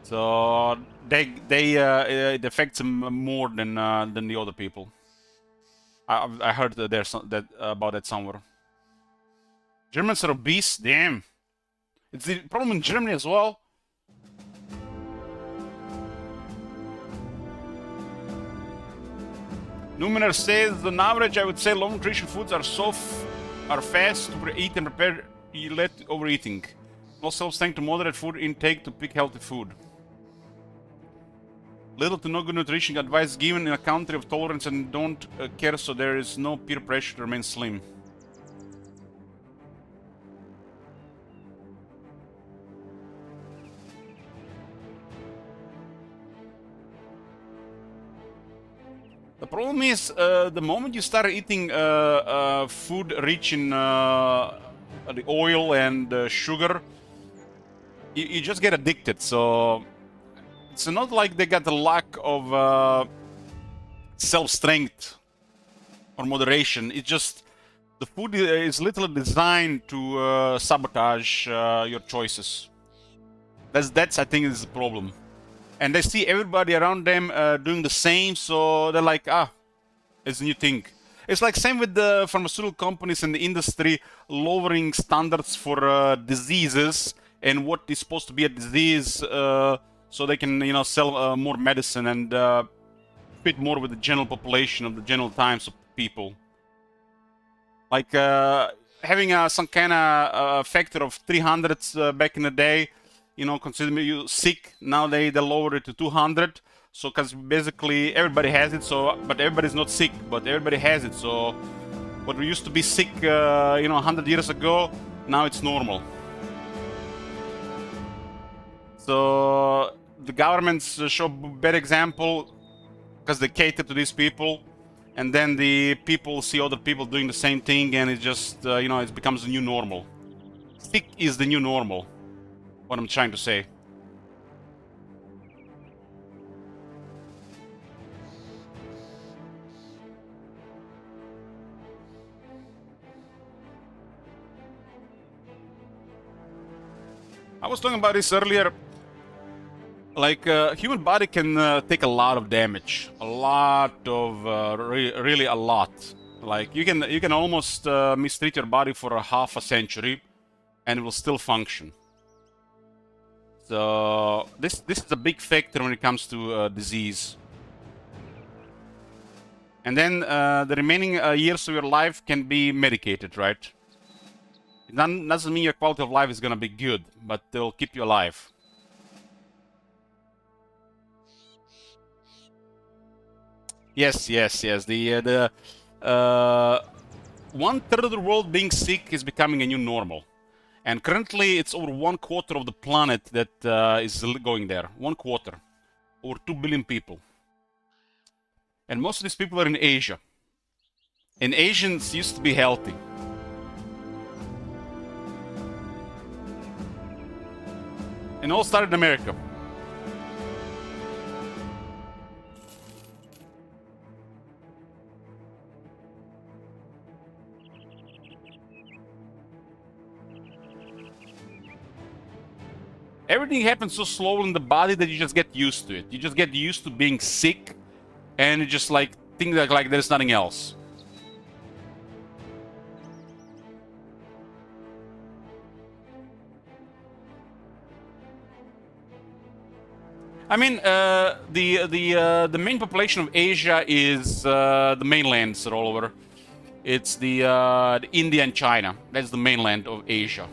so it affects them more than the other people. I heard that there's that about that somewhere. Germans are obese. Damn. It's the problem in Germany as well. Numener says, on average, I would say low nutrition foods are are fast to eat and prepare, let overeating. Also, staying to moderate food intake to pick healthy food. Little to no good nutrition advice given in a country of tolerance and don't care, so there is no peer pressure to remain slim. The problem is, the moment you start eating food rich in the oil and sugar, you just get addicted. So it's not like they got the lack of self-strength or moderation. It's just the food is literally designed to sabotage your choices. That's I think is the problem. And they see everybody around them doing the same, so they're like, it's a new thing. It's like same with the pharmaceutical companies and the industry lowering standards for diseases and what is supposed to be a disease, so they can sell more medicine and fit more with the general population of the general times of people. Like having some kind of factor of 300 back in the day. Consider you sick. Now they lower it to 200. So, because basically everybody has it. So, but everybody's not sick. But everybody has it. So, what we used to be sick, 100 years ago, now it's normal. So, the governments show bad example because they cater to these people, and then the people see other people doing the same thing, and it just, it becomes a new normal. Sick is the new normal. What I'm trying to say. I was talking about this earlier. Like, human body can take a lot of damage, a lot of really a lot. Like you can almost mistreat your body for a half a century, and it will still function. So this is a big factor when it comes to disease. And then the remaining years of your life can be medicated, right? It doesn't mean your quality of life is gonna be good, but they'll keep you alive. Yes. The 1/3 of the world being sick is becoming a new normal. And currently, it's over 1/4 of the planet that is going there. 1/4. Over 2 billion people. And most of these people are in Asia. And Asians used to be healthy. And all started in America. Everything happens so slowly in the body that you just get used to it. You just get used to being sick, and you just like think that like there's nothing else. I mean, the main population of Asia is the mainlands all over. It's the India and China. That's the mainland of Asia,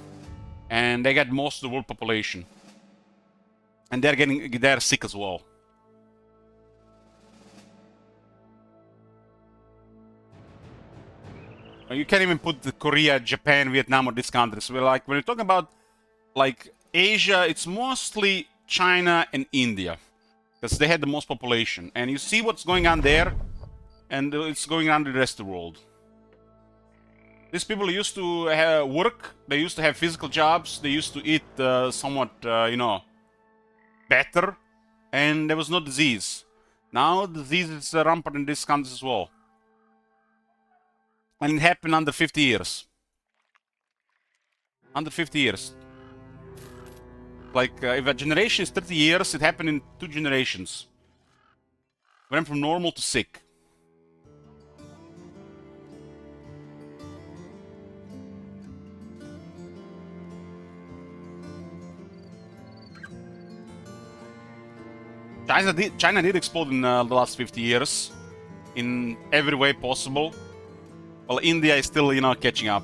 and they got most of the world population. And they're sick as well. You can't even put Korea, Japan, Vietnam, or these countries. We're like when you're talking about like Asia, it's mostly China and India because they had the most population. And you see what's going on there, and it's going on in the rest of the world. These people used to work. They used to have physical jobs. They used to eat somewhat, better, and there was no disease. Now disease is rampant in these countries as well, and it happened under 50 years. Under 50 years. Like if a generation is 30 years, it happened in 2 generations. Went from normal to sick. China did explode in the last 50 years, in every way possible. Well, India is still, you know, catching up.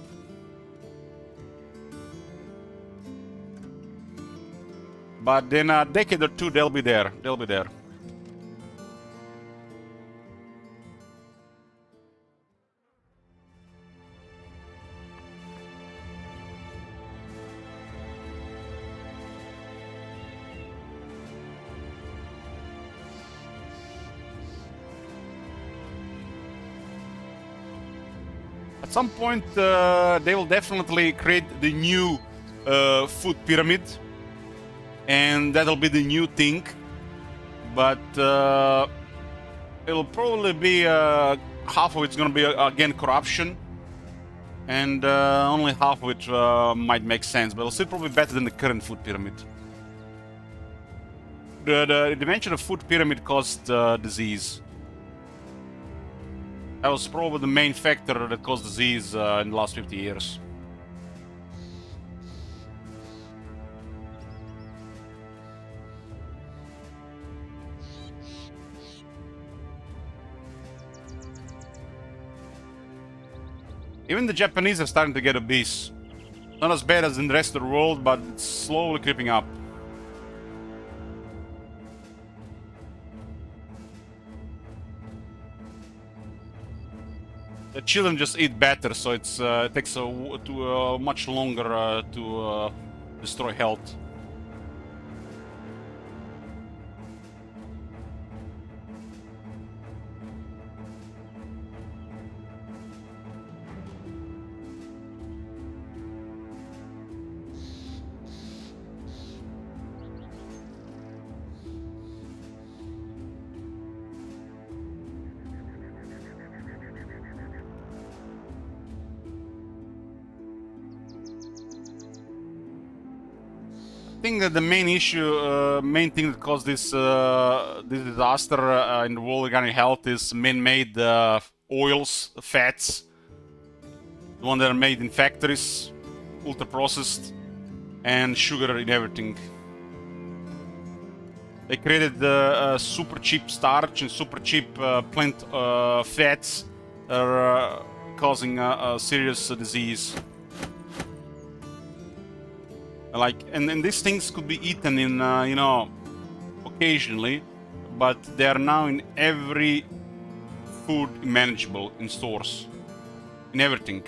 But in a decade or two, they'll be there. They'll be there. At some point, they will definitely create the new food pyramid, and that'll be the new thing. But it'll probably be half of it's gonna be again corruption, and only half of it might make sense. But it'll still probably better than the current food pyramid. The invention of food pyramid caused disease. That was probably the main factor that caused disease in the last 50 years. Even the Japanese are starting to get obese. Not as bad as in the rest of the world, but it's slowly creeping up. The children just eat better, so it takes much longer to destroy health. I think that the main issue, main thing that caused this disaster in the world regarding health is man-made oils, fats, the one that are made in factories, ultra-processed, and sugar in everything. They created super cheap starch and super cheap plant fats that are causing a serious disease. Like, and these things could be eaten in, you know, occasionally, but they are now in every food manageable in stores, in everything.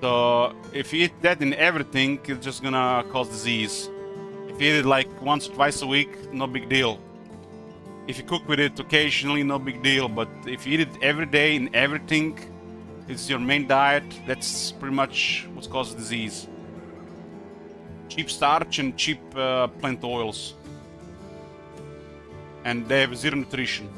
So if you eat that in everything, it's just gonna cause disease. If you eat it like once or twice a week, no big deal. If you cook with it occasionally, no big deal. But if you eat it every day in everything, it's your main diet, that's pretty much what causes disease. Cheap starch and cheap plant oils. And they have zero nutrition.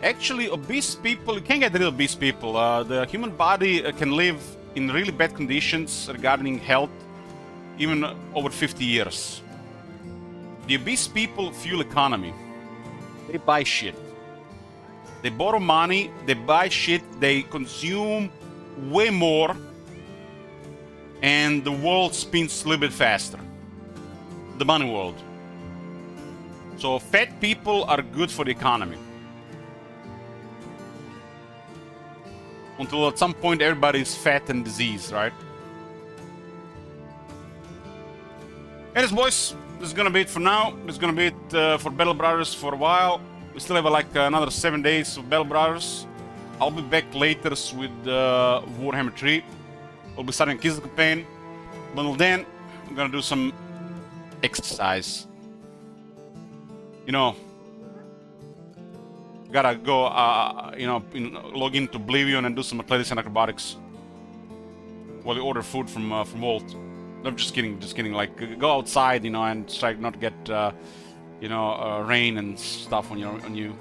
Actually, obese people, you can't get rid of obese people. The human body can live in really bad conditions regarding health even over 50 years. The obese people fuel economy. They buy shit. They borrow money, they buy shit, they consume way more, and the world spins a little bit faster. The money world. So fat people are good for the economy. Until at some point everybody is fat and diseased, right? Anyways, boys, this is gonna be it for now. This is gonna be it for Battle Brothers for a while. We still have like another 7 days of Battle Brothers. I'll be back later with Warhammer 3. We'll be starting a Kislev campaign. But until then, I'm gonna do some exercise. You know, gotta go, you know, log into Oblivion and do some athletics and acrobatics while we order food from Volt. No, I'm just kidding. Like, go outside, you know, and try not to get, you know, rain and stuff on you.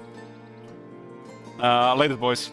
Later, boys.